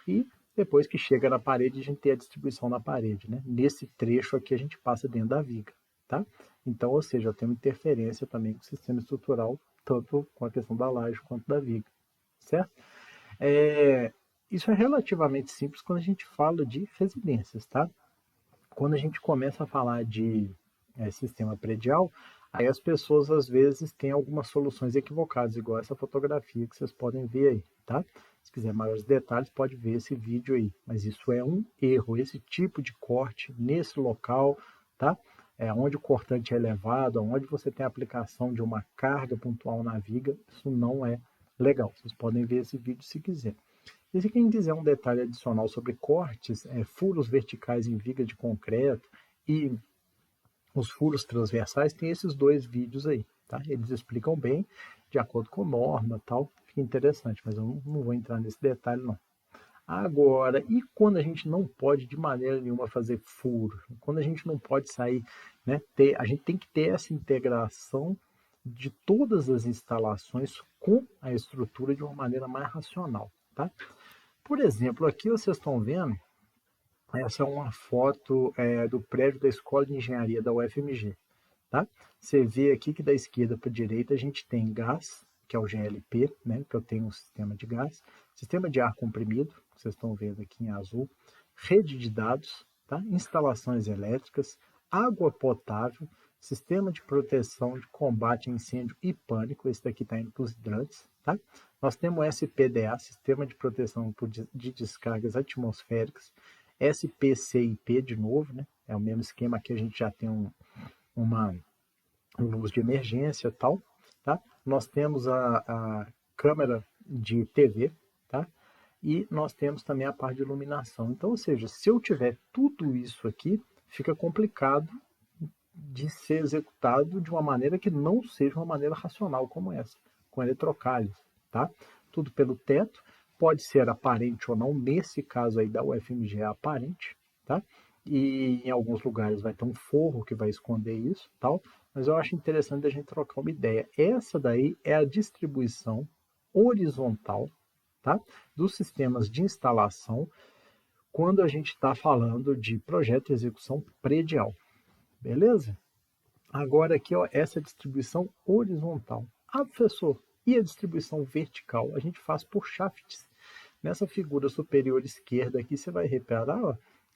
e depois que chega na parede, a gente tem a distribuição na parede, né? Nesse trecho aqui, a gente passa dentro da viga, tá? Então, ou seja, tem uma interferência também com o sistema estrutural, tanto com a questão da laje quanto da viga, certo? Isso é relativamente simples quando a gente fala de residências, tá? Quando a gente começa a falar de sistema predial, aí as pessoas às vezes têm algumas soluções equivocadas, igual essa fotografia que vocês podem ver aí, tá? Se quiser maiores detalhes, pode ver esse vídeo aí. Mas isso é um erro, esse tipo de corte nesse local, tá? Onde o cortante é elevado, onde você tem a aplicação de uma carga pontual na viga, isso não é legal. Vocês podem ver esse vídeo se quiser. E se quem quiser um detalhe adicional sobre cortes, furos verticais em viga de concreto e os furos transversais, tem esses 2 vídeos aí, tá? Eles explicam bem, de acordo com norma e tal, fica interessante, mas eu não vou entrar nesse detalhe não. Agora, e quando a gente não pode de maneira nenhuma fazer furo? Quando a gente não pode sair, né? A gente tem que ter essa integração de todas as instalações com a estrutura de uma maneira mais racional, tá? Por exemplo, aqui vocês estão vendo, essa é uma foto do prédio da Escola de Engenharia da UFMG. Tá? Você vê aqui que da esquerda para a direita a gente tem gás, que é o GLP, né? Que eu tenho um sistema de gás, sistema de ar comprimido, que vocês estão vendo aqui em azul, rede de dados, tá? Instalações elétricas, água potável, sistema de proteção de combate a incêndio e pânico, esse daqui está indo para os hidrantes, tá? Nós temos o SPDA, Sistema de Proteção de Descargas Atmosféricas, SPCIP de novo, né? É o mesmo esquema que a gente já tem uma luz de emergência e tal, tá? Nós temos a câmera de TV, tá? E nós temos também a parte de iluminação. Então, ou seja, se eu tiver tudo isso aqui, fica complicado de ser executado de uma maneira que não seja uma maneira racional como essa, com eletrocálise, tá? Tudo pelo teto, pode ser aparente ou não, nesse caso aí da UFMG é aparente, tá? E em alguns lugares vai ter um forro que vai esconder isso, tal, mas eu acho interessante a gente trocar uma ideia. Essa daí é a distribuição horizontal, tá? Dos sistemas de instalação quando a gente está falando de projeto e execução predial, beleza? Agora aqui, ó, essa distribuição horizontal. Ah, professor, e a distribuição vertical? A gente faz por shafts. Nessa figura superior esquerda aqui, você vai reparar, ó,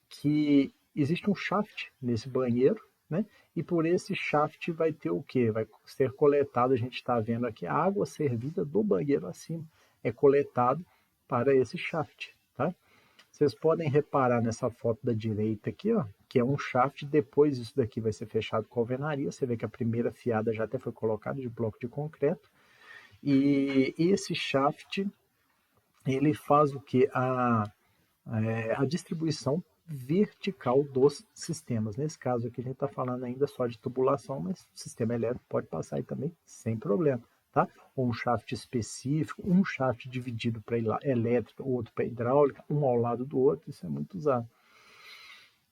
que existe um shaft nesse banheiro, né? E por esse shaft vai ter o quê? Vai ser coletado, a gente está vendo aqui, a água servida do banheiro acima. É coletado para esse shaft, tá? Vocês podem reparar nessa foto da direita aqui, ó, que é um shaft, depois isso daqui vai ser fechado com alvenaria, você vê que a primeira fiada já até foi colocada de bloco de concreto, e esse shaft, ele faz o que? A distribuição vertical dos sistemas. Nesse caso aqui a gente está falando ainda só de tubulação, mas o sistema elétrico pode passar aí também sem problema. Tá? Ou um shaft específico, um shaft dividido para elétrica, outro para hidráulica, um ao lado do outro, isso é muito usado.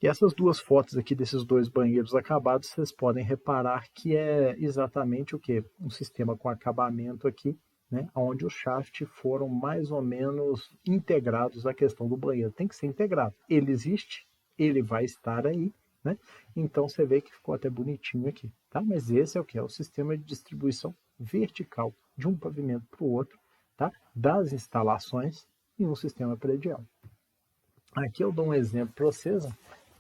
E essas duas fotos aqui desses dois banheiros acabados, vocês podem reparar que é exatamente o que? Um sistema com acabamento aqui, né, onde os shafts foram mais ou menos integrados à questão do banheiro. Tem que ser integrado. Ele existe, ele vai estar aí, né? Então você vê que ficou até bonitinho aqui, tá? Mas esse é o que? É o sistema de distribuição vertical de um pavimento para o outro, tá? Das instalações em um sistema predial. Aqui eu dou um exemplo para vocês,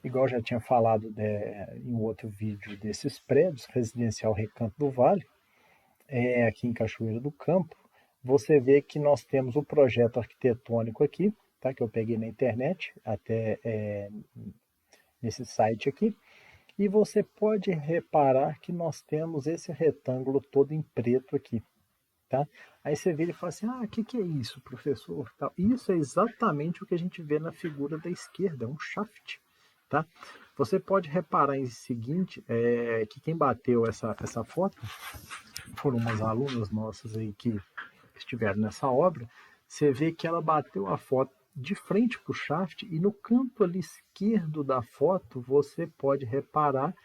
igual já tinha falado em um outro vídeo desses prédios, Residencial Recanto do Vale, aqui em Cachoeira do Campo, você vê que nós temos o projeto arquitetônico aqui, tá, que eu peguei na internet, até nesse site aqui, e você pode reparar que nós temos esse retângulo todo em preto aqui. Tá? Aí você vira e fala assim, o que é isso, professor? Isso é exatamente o que a gente vê na figura da esquerda, um shaft. Tá? Você pode reparar em seguinte, que quem bateu essa foto foram umas alunas nossas aí que estiveram nessa obra. Você vê que ela bateu a foto de frente para o shaft e no canto ali esquerdo da foto você pode reparar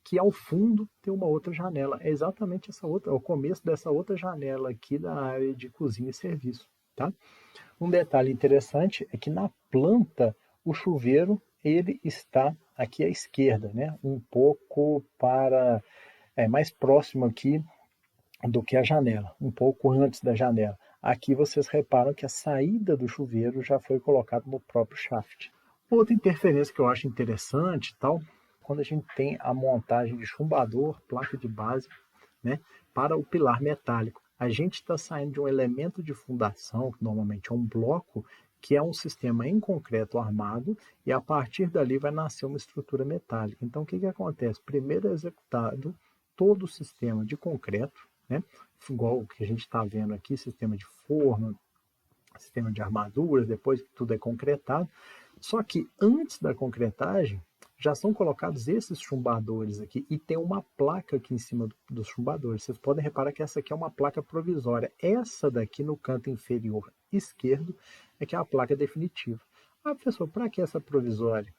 que ao fundo tem uma outra janela. É exatamente essa outra, é o começo dessa outra janela aqui da área de cozinha e serviço, tá? Um detalhe interessante é que na planta o chuveiro ele está aqui à esquerda, né? Um pouco para mais próximo aqui do que a janela, um pouco antes da janela. Aqui vocês reparam que a saída do chuveiro já foi colocada no próprio shaft. Outra interferência que eu acho interessante, tal, quando a gente tem a montagem de chumbador, placa de base, né, para o pilar metálico. A gente está saindo de um elemento de fundação, que normalmente é um bloco, que é um sistema em concreto armado, e a partir dali vai nascer uma estrutura metálica. Então, o que acontece? Primeiro é executado todo o sistema de concreto, né, igual o que a gente está vendo aqui, sistema de forno, sistema de armaduras, depois que tudo é concretado. Só que antes da concretagem, já são colocados esses chumbadores aqui e tem uma placa aqui em cima dos chumbadores. Vocês podem reparar que essa aqui é uma placa provisória. Essa daqui no canto inferior esquerdo é que é a placa definitiva. Professor, para que essa provisória?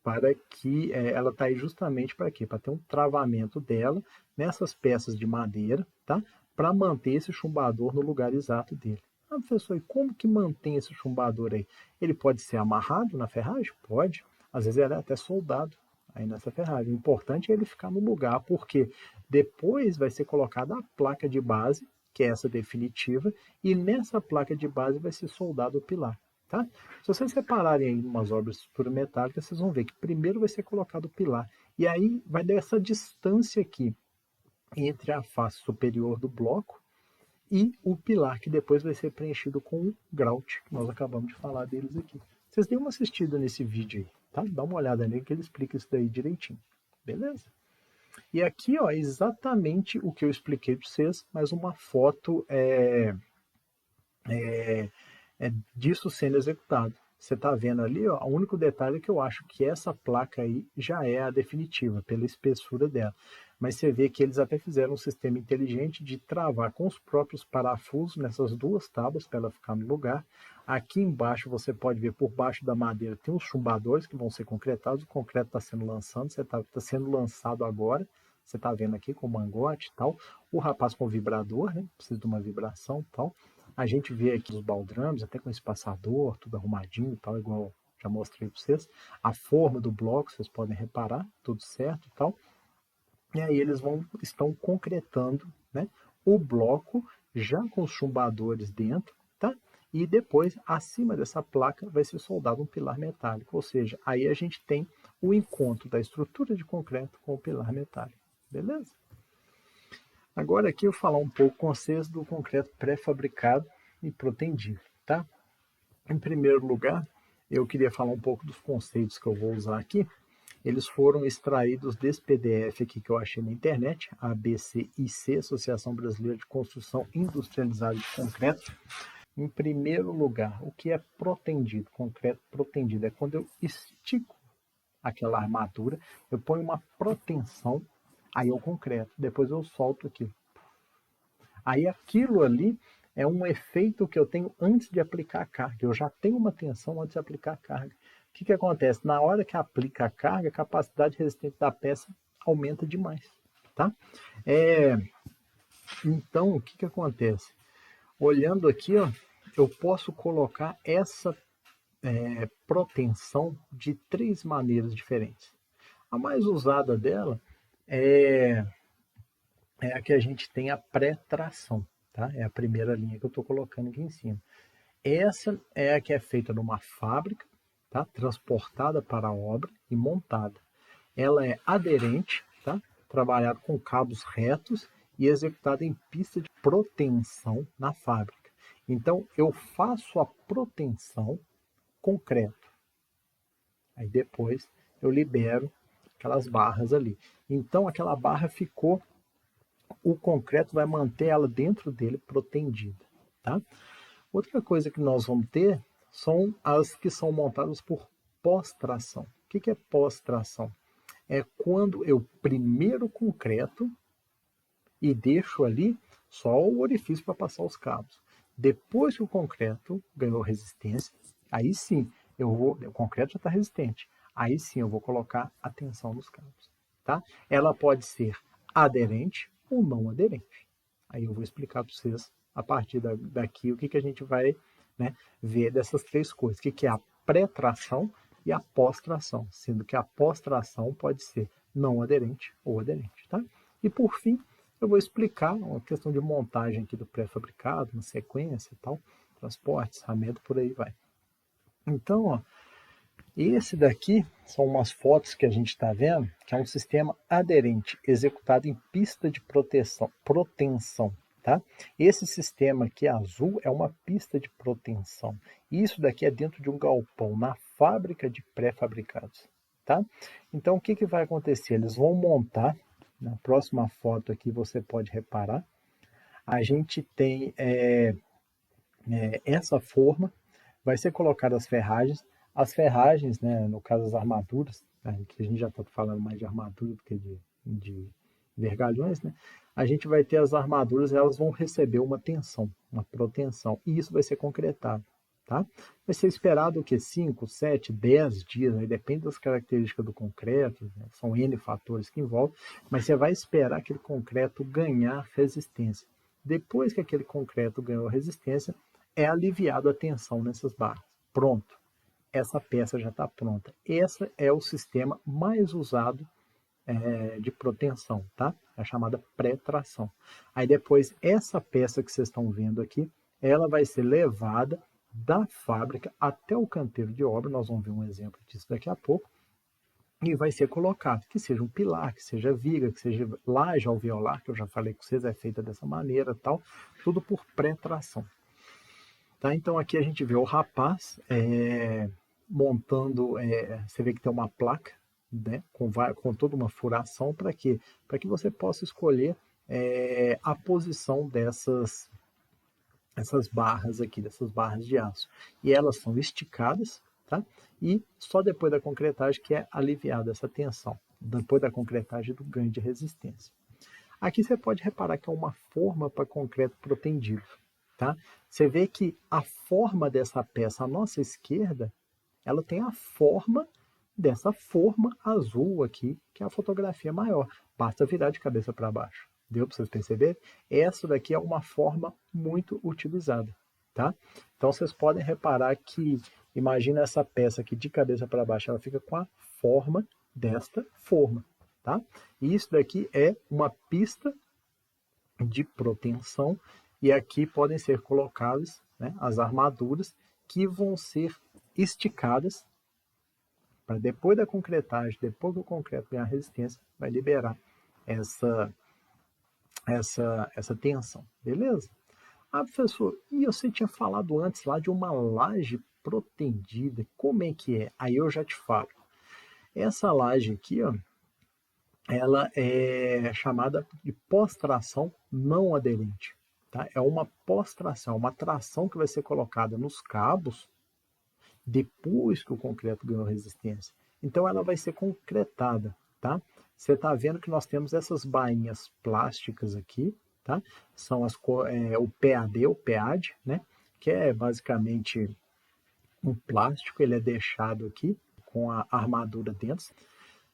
Para que ela está aí justamente para quê? Para ter um travamento dela nessas peças de madeira, tá? Para manter esse chumbador no lugar exato dele. Professor, e como que mantém esse chumbador aí? Ele pode ser amarrado na ferragem? Pode. Às vezes ele é até soldado aí nessa ferragem. O importante é ele ficar no lugar, porque depois vai ser colocada a placa de base, que é essa definitiva, e nessa placa de base vai ser soldado o pilar. Tá? Se vocês repararem aí em umas obras de estrutura metálica, vocês vão ver que primeiro vai ser colocado o pilar, e aí vai dar essa distância aqui entre a face superior do bloco e o pilar, que depois vai ser preenchido com o grout, que nós acabamos de falar deles aqui. Vocês deem uma assistida nesse vídeo aí, tá? Dá uma olhada nele que ele explica isso daí direitinho, beleza? E aqui, ó, é exatamente o que eu expliquei para vocês, mas uma foto disso sendo executado. você está vendo ali, ó, o único detalhe é que eu acho que essa placa aí já é a definitiva, pela espessura dela. Mas você vê que eles até fizeram um sistema inteligente de travar com os próprios parafusos nessas duas tábuas para ela ficar no lugar. Aqui embaixo você pode ver, por baixo da madeira tem os chumbadores que vão ser concretados, o concreto está sendo lançado, tá sendo lançado agora. Você está vendo aqui com o mangote e tal. O rapaz com o vibrador, né? Precisa de uma vibração e tal. A gente vê aqui os baldrames, até com espaçador, tudo arrumadinho e tal, igual já mostrei para vocês. A forma do bloco, vocês podem reparar, tudo certo e tal. E aí eles estão concretando, né, o bloco já com os chumbadores dentro, tá? E depois, acima dessa placa, vai ser soldado um pilar metálico. Ou seja, aí a gente tem o encontro da estrutura de concreto com o pilar metálico. Beleza? Agora aqui eu vou falar um pouco com vocês do concreto pré-fabricado e protendido, tá? Em primeiro lugar, eu queria falar um pouco dos conceitos que eu vou usar aqui. Eles foram extraídos desse PDF aqui que eu achei na internet, ABCIC, Associação Brasileira de Construção Industrializada de Concreto. Em primeiro lugar, o que é protendido? Concreto protendido é quando eu estico aquela armadura, eu ponho uma proteção, aí eu concreto, depois eu solto aquilo. Aí aquilo ali é um efeito que eu tenho antes de aplicar a carga. Eu já tenho uma tensão antes de aplicar a carga. O que acontece? Na hora que aplica a carga, a capacidade resistente da peça aumenta demais. Tá? Então, o que acontece? Olhando aqui, ó, eu posso colocar essa proteção de três maneiras diferentes. A mais usada dela é a que a gente tem a pré-tração. Tá? É a primeira linha que eu estou colocando aqui em cima. Essa é a que é feita numa fábrica, tá? Transportada para a obra e montada. Ela é aderente, tá? Trabalhada com cabos retos e executada em pista de proteção na fábrica. Então, eu faço a proteção concreto. Aí depois eu libero aquelas barras ali. Então, aquela barra ficou, o concreto vai manter ela dentro dele protendida, tá? Outra coisa que nós vamos ter são as que são montadas por pós-tração. O que é pós-tração? É quando eu primeiro concreto e deixo ali só o orifício para passar os cabos. Depois que o concreto ganhou resistência, aí sim, o concreto já está resistente. Aí sim eu vou colocar a tensão nos cabos. Tá? Ela pode ser aderente ou não aderente. Aí eu vou explicar para vocês a partir daqui o que a gente vai, né, ver dessas três coisas. O que é a pré-tração e a pós-tração, sendo que a pós-tração pode ser não aderente ou aderente. Tá? E por fim, eu vou explicar uma questão de montagem aqui do pré-fabricado, uma sequência e tal, transporte, ferramenta, por aí vai. Então, ó, esse daqui são umas fotos que a gente está vendo, que é um sistema aderente, executado em pista de proteção. Tá? Esse sistema aqui azul é uma pista de proteção. Isso daqui é dentro de um galpão, na fábrica de pré-fabricados. Tá? Então, o que vai acontecer? Eles vão montar, na próxima foto aqui você pode reparar, a gente tem essa forma, vai ser colocada as ferragens, né, no caso as armaduras, né, que a gente já está falando mais de armadura do que de vergalhões, né, a gente vai ter as armaduras, elas vão receber uma tensão, uma proteção, e isso vai ser concretado. Tá? Vai ser esperado o que? 5, 7, 10 dias, aí depende das características do concreto, né? São N fatores que envolvem, mas você vai esperar aquele concreto ganhar resistência. Depois que aquele concreto ganhou resistência, é aliviado a tensão nessas barras. Pronto, essa peça já está pronta. Esse é o sistema mais usado de proteção, tá? É a chamada pré-tração. Aí depois, essa peça que vocês estão vendo aqui, ela vai ser levada da fábrica até o canteiro de obra, nós vamos ver um exemplo disso daqui a pouco, e vai ser colocado, que seja um pilar, que seja viga, que seja laje alveolar, que eu já falei com vocês, é feita dessa maneira, tal, tudo por pré-tração. Tá? Então aqui a gente vê o rapaz montando, você vê que tem uma placa, né, com toda uma furação, para quê? Para que você possa escolher a posição essas barras aqui, dessas barras de aço. E elas são esticadas, tá? E só depois da concretagem que é aliviada essa tensão, depois da concretagem do ganho de resistência. Aqui você pode reparar que é uma forma para concreto protendido, tá? Você vê que a forma dessa peça à nossa esquerda, ela tem a forma dessa forma azul aqui, que é a fotografia maior. Basta virar de cabeça para baixo. Deu para vocês perceberem? Essa daqui é uma forma muito utilizada, tá? Então vocês podem reparar que, imagina essa peça aqui de cabeça para baixo, ela fica com a forma desta forma, tá? E isso daqui é uma pista de proteção e aqui podem ser colocadas, né, as armaduras que vão ser esticadas para depois da concretagem, depois que o concreto ganhar resistência, vai liberar essa tensão, beleza? Ah, professor, e você tinha falado antes lá de uma laje protendida, como é que é? Aí eu já te falo. Essa laje aqui, ó, ela é chamada de pós-tração não aderente. Tá? É uma pós-tração, uma tração que vai ser colocada nos cabos depois que o concreto ganhou resistência. Então ela vai ser concretada, tá? Você está vendo que nós temos essas bainhas plásticas aqui, tá? São o PAD, o PAD, né? Que é basicamente um plástico, ele é deixado aqui com a armadura dentro,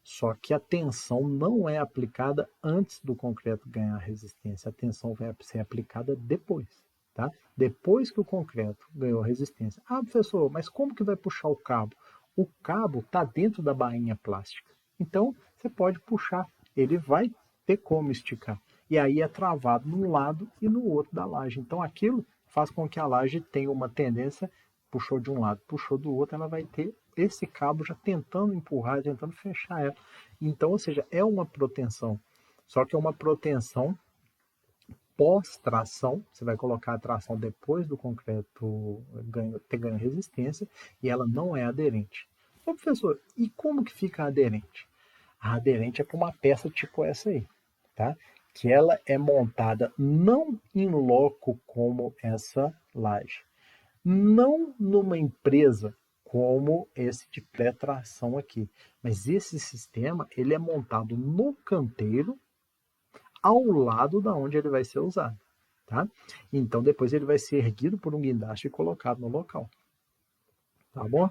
só que a tensão não é aplicada antes do concreto ganhar resistência, a tensão vai ser aplicada depois, tá? Depois que o concreto ganhou resistência. Ah, professor, mas como que vai puxar o cabo? O cabo está dentro da bainha plástica, então você pode puxar, ele vai ter como esticar. E aí é travado num lado e no outro da laje. Então aquilo faz com que a laje tenha uma tendência, puxou de um lado, puxou do outro, ela vai ter esse cabo já tentando empurrar, tentando fechar ela. Então, ou seja, é uma proteção. Só que é uma proteção pós-tração. Você vai colocar a tração depois do concreto ter ganho resistência e ela não é aderente. Ô, professor, e como que fica aderente? A aderente é para uma peça tipo essa aí, tá? Que ela é montada não em loco como essa laje, não numa empresa como esse de pré-tração aqui, mas esse sistema ele é montado no canteiro ao lado da onde ele vai ser usado, tá? Então depois ele vai ser erguido por um guindaste e colocado no local, tá bom?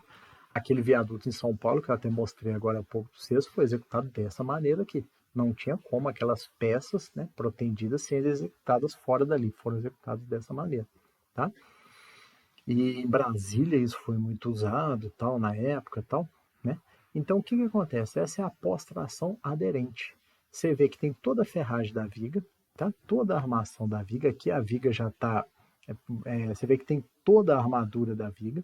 Aquele viaduto em São Paulo que eu até mostrei agora há pouco para vocês foi executado dessa maneira aqui. Não tinha como aquelas peças, né, protendidas serem executadas fora dali, foram executadas dessa maneira, tá? E em Brasília isso foi muito usado, tal, na época, tal, né? Então o que que acontece? Essa é a pós-tração aderente. Você vê que tem toda a ferragem da viga, tá? Toda a armação da viga, aqui a viga já está, você vê que tem toda a armadura da viga.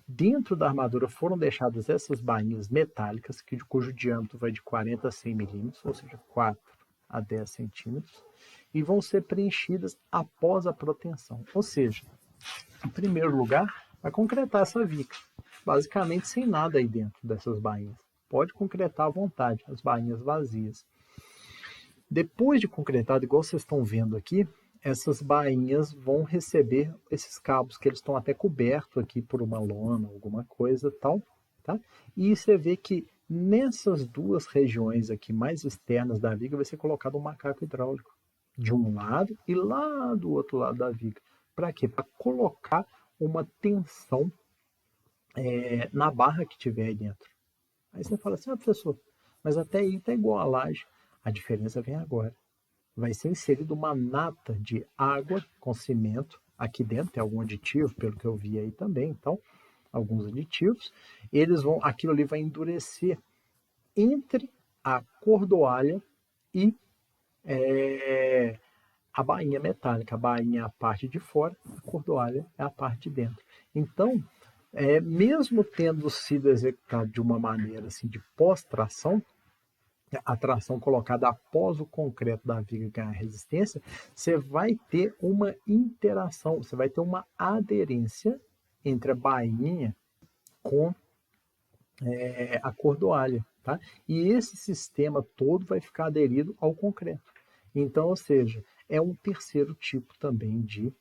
Dentro da armadura foram deixadas essas bainhas metálicas, cujo diâmetro vai de 40 a 100 milímetros, ou seja, 4 a 10 centímetros, e vão ser preenchidas após a proteção. Ou seja, em primeiro lugar, vai concretar essa viga, basicamente sem nada aí dentro dessas bainhas. Pode concretar à vontade, as bainhas vazias. Depois de concretado, igual vocês estão vendo aqui, essas bainhas vão receber esses cabos, que eles estão até cobertos aqui por uma lona, alguma coisa tal, tá? E você vê que nessas duas regiões aqui mais externas da viga vai ser colocado um macaco hidráulico, de um lado e lá do outro lado da viga. Para quê? Para colocar uma tensão na barra que tiver aí dentro. Aí você fala assim, ah, professor, mas até aí está igual a laje. A diferença vem agora. Vai ser inserido uma nata de água com cimento. Aqui dentro tem algum aditivo, pelo que eu vi aí também, então, alguns aditivos. Aquilo ali vai endurecer entre a cordoalha e a bainha metálica. A bainha é a parte de fora, a cordoalha é a parte de dentro. Então, mesmo tendo sido executado de uma maneira assim de pós-tração, a tração colocada após o concreto da viga ganhar resistência, você vai ter uma interação, você vai ter uma aderência entre a bainha com a cordoalha, tá? E esse sistema todo vai ficar aderido ao concreto. Então, ou seja, é um terceiro tipo também de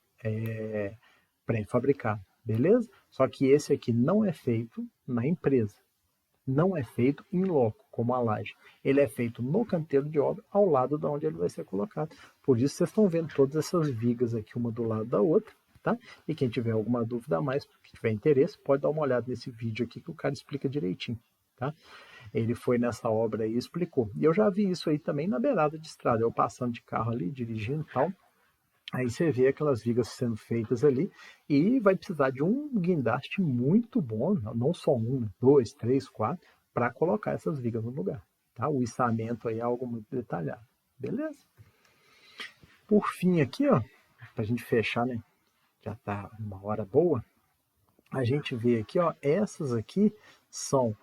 pré-fabricado, beleza? Só que esse aqui não é feito na empresa. Não é feito em loco, como a laje. Ele é feito no canteiro de obra, ao lado de onde ele vai ser colocado. Por isso vocês estão vendo todas essas vigas aqui, uma do lado da outra, tá? E quem tiver alguma dúvida a mais, que tiver interesse, pode dar uma olhada nesse vídeo aqui que o cara explica direitinho, tá? Ele foi nessa obra aí e explicou. E eu já vi isso aí também na beirada de estrada, eu passando de carro ali, dirigindo e tal. Aí você vê aquelas vigas sendo feitas ali e vai precisar de um guindaste muito bom, não só um, dois, três, quatro, para colocar essas vigas no lugar. Tá? O içamento aí é algo muito detalhado. Beleza? Por fim aqui, ó, para a gente fechar, né? Já tá uma hora boa. A gente vê aqui, ó, essas aqui são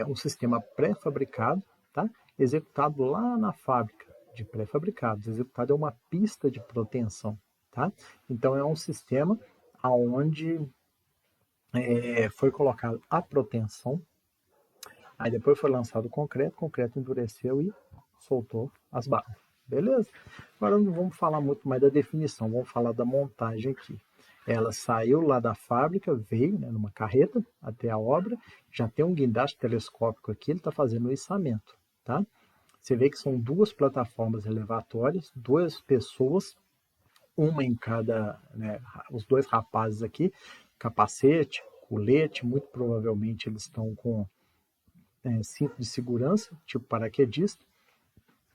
um sistema pré-fabricado, tá? Executado lá na fábrica de pré-fabricados. Executado é uma pista de proteção, tá? Então é um sistema aonde foi colocado a proteção, aí depois foi lançado o concreto endureceu e soltou as barras. Beleza? Agora não vamos falar muito mais da definição, vamos falar da montagem aqui. Ela saiu lá da fábrica, veio, né, numa carreta até a obra, já tem um guindaste telescópico aqui, ele está fazendo o içamento, tá? Você vê que são duas plataformas elevatórias, duas pessoas, uma em cada, né, os dois rapazes aqui, capacete, colete, muito provavelmente eles estão com cinto de segurança, tipo paraquedista,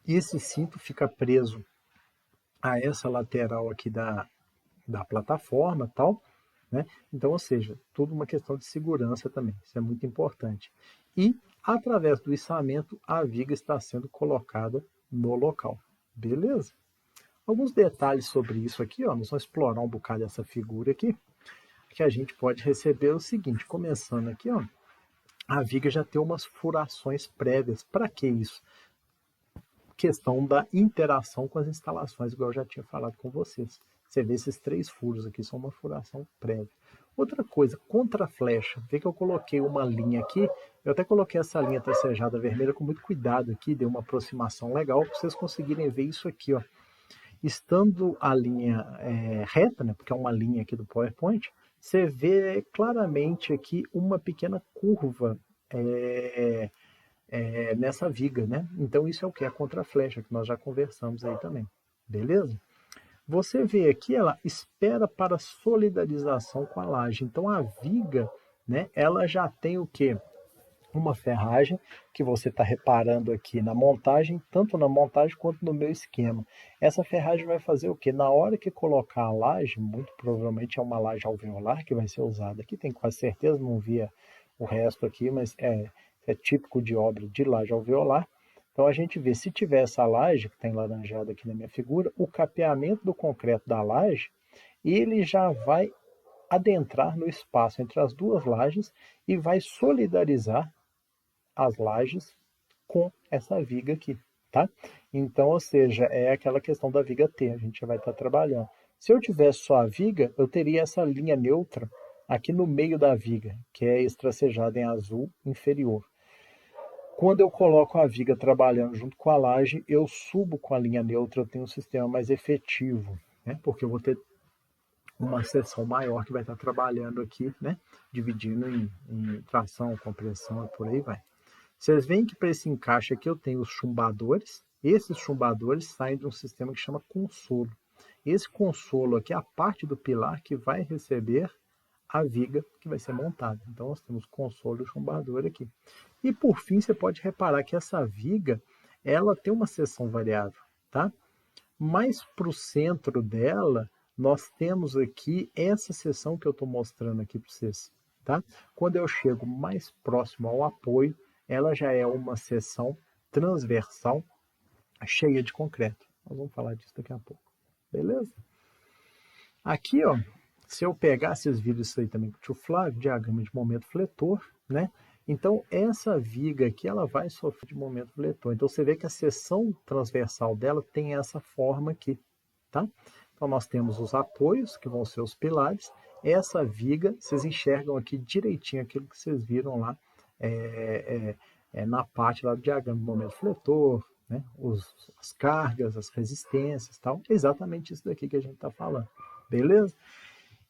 e esse cinto fica preso a essa lateral aqui da plataforma tal, né? Então, ou seja, tudo uma questão de segurança também, isso é muito importante. E, através do içamento, a viga está sendo colocada no local, beleza? Alguns detalhes sobre isso aqui, ó, nós vamos explorar um bocado essa figura aqui, que a gente pode receber o seguinte, começando aqui, ó, a viga já tem umas furações prévias. Para que isso? Questão da interação com as instalações, igual eu já tinha falado com vocês. Você vê esses 3 furos aqui, são uma furação prévia. Outra coisa, contra a flecha, vê que eu coloquei uma linha aqui, eu até coloquei essa linha tracejada vermelha com muito cuidado aqui, dei uma aproximação legal, para vocês conseguirem ver isso aqui, ó. Estando a linha reta, né, porque é uma linha aqui do PowerPoint, você vê claramente aqui uma pequena curva nessa viga, né? Então isso é o que? A contraflecha, que nós já conversamos aí também, beleza? Você vê aqui, ela espera para solidarização com a laje. Então a viga, né, ela já tem o que? Uma ferragem que você está reparando aqui na montagem, tanto na montagem quanto no meu esquema. Essa ferragem vai fazer o que? Na hora que colocar a laje, muito provavelmente é uma laje alveolar que vai ser usada aqui, tenho quase certeza, não via o resto aqui, mas é típico de obra de laje alveolar. Então a gente vê, se tiver essa laje, que está enlaranjada aqui na minha figura, o capeamento do concreto da laje, ele já vai adentrar no espaço entre as duas lajes e vai solidarizar as lajes com essa viga aqui, tá? Então, ou seja, é aquela questão da viga T, a gente já vai estar trabalhando. Se eu tivesse só a viga, eu teria essa linha neutra aqui no meio da viga, que é estracejada em azul inferior. Quando eu coloco a viga trabalhando junto com a laje, eu subo com a linha neutra, eu tenho um sistema mais efetivo, né? Porque eu vou ter uma seção maior que vai estar trabalhando aqui, né? Dividindo em tração, compressão e por aí vai. Vocês veem que para esse encaixe aqui eu tenho os chumbadores. Esses chumbadores saem de um sistema que chama consolo. Esse consolo aqui é a parte do pilar que vai receber a viga que vai ser montada. Então nós temos consolo e chumbador aqui. E por fim você pode reparar que essa viga ela tem uma seção variável, tá? Mais para o centro dela nós temos aqui essa seção que eu estou mostrando aqui para vocês, tá? Quando eu chego mais próximo ao apoio, ela já é uma seção transversal cheia de concreto. Nós vamos falar disso daqui a pouco, beleza? Aqui, ó, se eu pegar, vocês viram isso aí também com o tio Flávio, diagrama de momento fletor, né? Então, essa viga aqui, ela vai sofrer de momento fletor. Então, você vê que a seção transversal dela tem essa forma aqui, tá? Então, nós temos os apoios, que vão ser os pilares. Essa viga, vocês enxergam aqui direitinho aquilo que vocês viram lá na parte lá do diagrama do momento fletor, né? As cargas, as resistências, tal. É exatamente isso daqui que a gente está falando, beleza?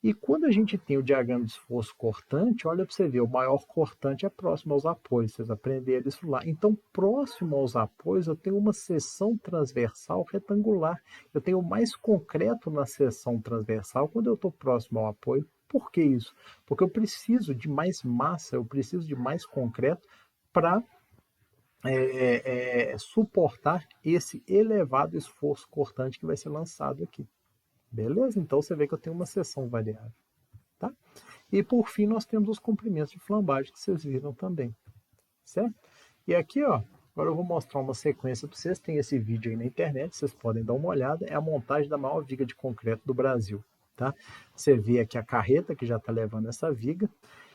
E quando a gente tem o diagrama de esforço cortante, olha para você ver, o maior cortante é próximo aos apoios, vocês aprenderam isso lá. Então, próximo aos apoios, eu tenho uma seção transversal retangular. Eu tenho mais concreto na seção transversal quando eu estou próximo ao apoio. Por que isso? Porque eu preciso de mais massa, eu preciso de mais concreto para suportar esse elevado esforço cortante que vai ser lançado aqui. Beleza? Então você vê que eu tenho uma seção variável. Tá? E por fim nós temos os comprimentos de flambagem que vocês viram também. Certo? E aqui, ó, agora eu vou mostrar uma sequência para vocês. Tem esse vídeo aí na internet, vocês podem dar uma olhada. É a montagem da maior viga de concreto do Brasil. Tá? Você vê aqui a carreta que já está levando essa viga.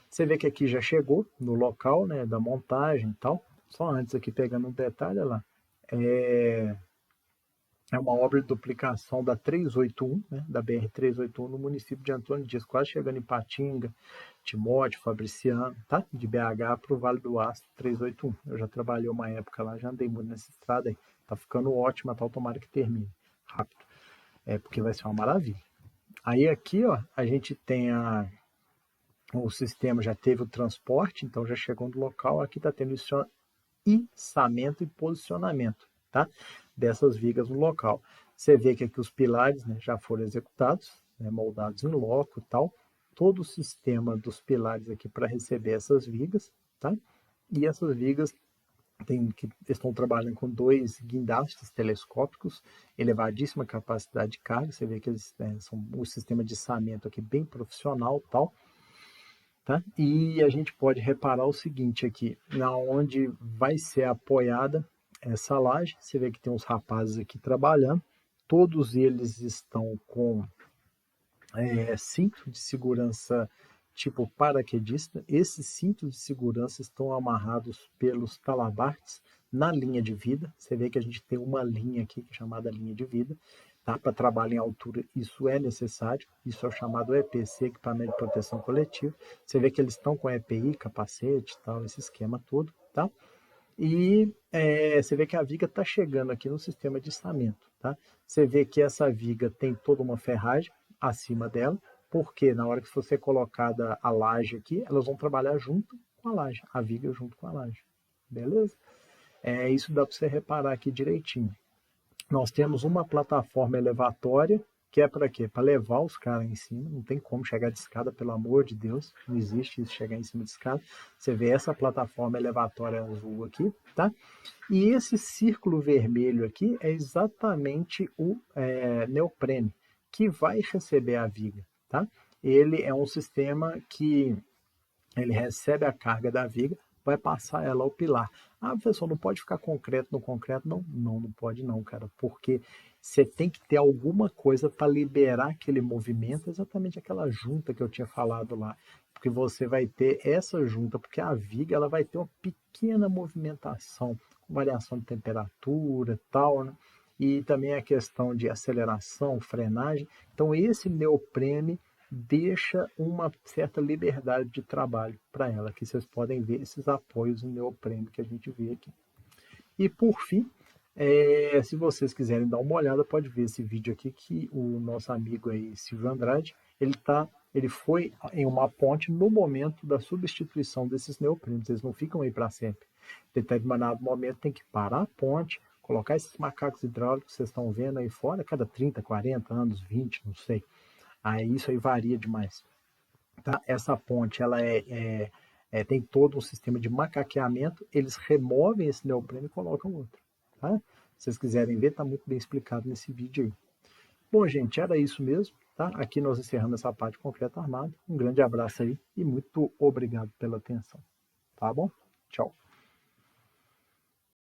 Você vê que aqui já chegou no local, né, da montagem e tal. Só antes aqui pegando um detalhe, olha lá. É uma obra de duplicação da 381, né, da BR-381 no município de Antônio Dias, quase chegando em Patinga, Timóteo, Fabriciano, tá? De BH para o Vale do Aço 381. Eu já trabalhei uma época lá, já andei muito nessa estrada aí. Tá ficando ótima, tal, tomara que termine rápido. Porque vai ser uma maravilha. Aí aqui, ó, a gente tem o sistema, já teve o transporte, então já chegou no local. Aqui está tendo içamento e posicionamento, tá? Dessas vigas no local. Você vê que aqui os pilares, né, já foram executados, né, moldados em loco e tal. Todo o sistema dos pilares aqui para receber essas vigas, tá? E essas vigas estão trabalhando com 2 guindastes telescópicos, elevadíssima capacidade de carga. Você vê que eles são um sistema de içamento aqui bem profissional, tal. Tá? E a gente pode reparar o seguinte aqui, na onde vai ser apoiada essa laje, você vê que tem uns rapazes aqui trabalhando, todos eles estão com cinto de segurança tipo paraquedista. Esses cintos de segurança estão amarrados pelos talabartes na linha de vida. Você vê que a gente tem uma linha aqui chamada linha de vida. Tá? Para trabalho em altura, isso é necessário. Isso é o chamado EPC, Equipamento de Proteção Coletiva. Você vê que eles estão com EPI, capacete, tal, esse esquema todo. Tá? E você vê que a viga está chegando aqui no sistema de içamento. Tá? Você vê que essa viga tem toda uma ferragem acima dela, porque na hora que for ser colocada a laje aqui, elas vão trabalhar junto com a laje, a viga junto com a laje. Beleza? Isso dá para você reparar aqui direitinho. Nós temos uma plataforma elevatória, que é para quê? Para levar os caras em cima. Não tem como chegar de escada, pelo amor de Deus. Não existe isso, chegar em cima de escada. Você vê essa plataforma elevatória azul aqui, tá? E esse círculo vermelho aqui é exatamente o neoprene, que vai receber a viga, tá? Ele é um sistema que ele recebe a carga da viga, vai passar ela ao pilar. Ah, professor, não pode ficar concreto no concreto? Não, não pode não, cara, porque você tem que ter alguma coisa para liberar aquele movimento, exatamente aquela junta que eu tinha falado lá, porque você vai ter essa junta, porque a viga ela vai ter uma pequena movimentação, com variação de temperatura e tal, né? E também a questão de aceleração, frenagem. Então esse neoprene deixa uma certa liberdade de trabalho para ela. Aqui vocês podem ver esses apoios em neoprene que a gente vê aqui. E por fim, se vocês quiserem dar uma olhada, pode ver esse vídeo aqui que o nosso amigo aí, Silvio Andrade, ele foi em uma ponte no momento da substituição desses neoprenos. Eles não ficam aí para sempre. Em determinado momento tem que parar a ponte, colocar esses macacos hidráulicos que vocês estão vendo aí fora, cada 30, 40 anos, 20, não sei. Aí isso aí varia demais. Tá? Essa ponte ela tem todo um sistema de macaqueamento, eles removem esse neoprene e colocam outro. Tá? Se vocês quiserem ver, está muito bem explicado nesse vídeo aí. Bom, gente, era isso mesmo. Tá? Aqui nós encerramos essa parte de concreto armado. Um grande abraço aí e muito obrigado pela atenção. Tá bom? Tchau.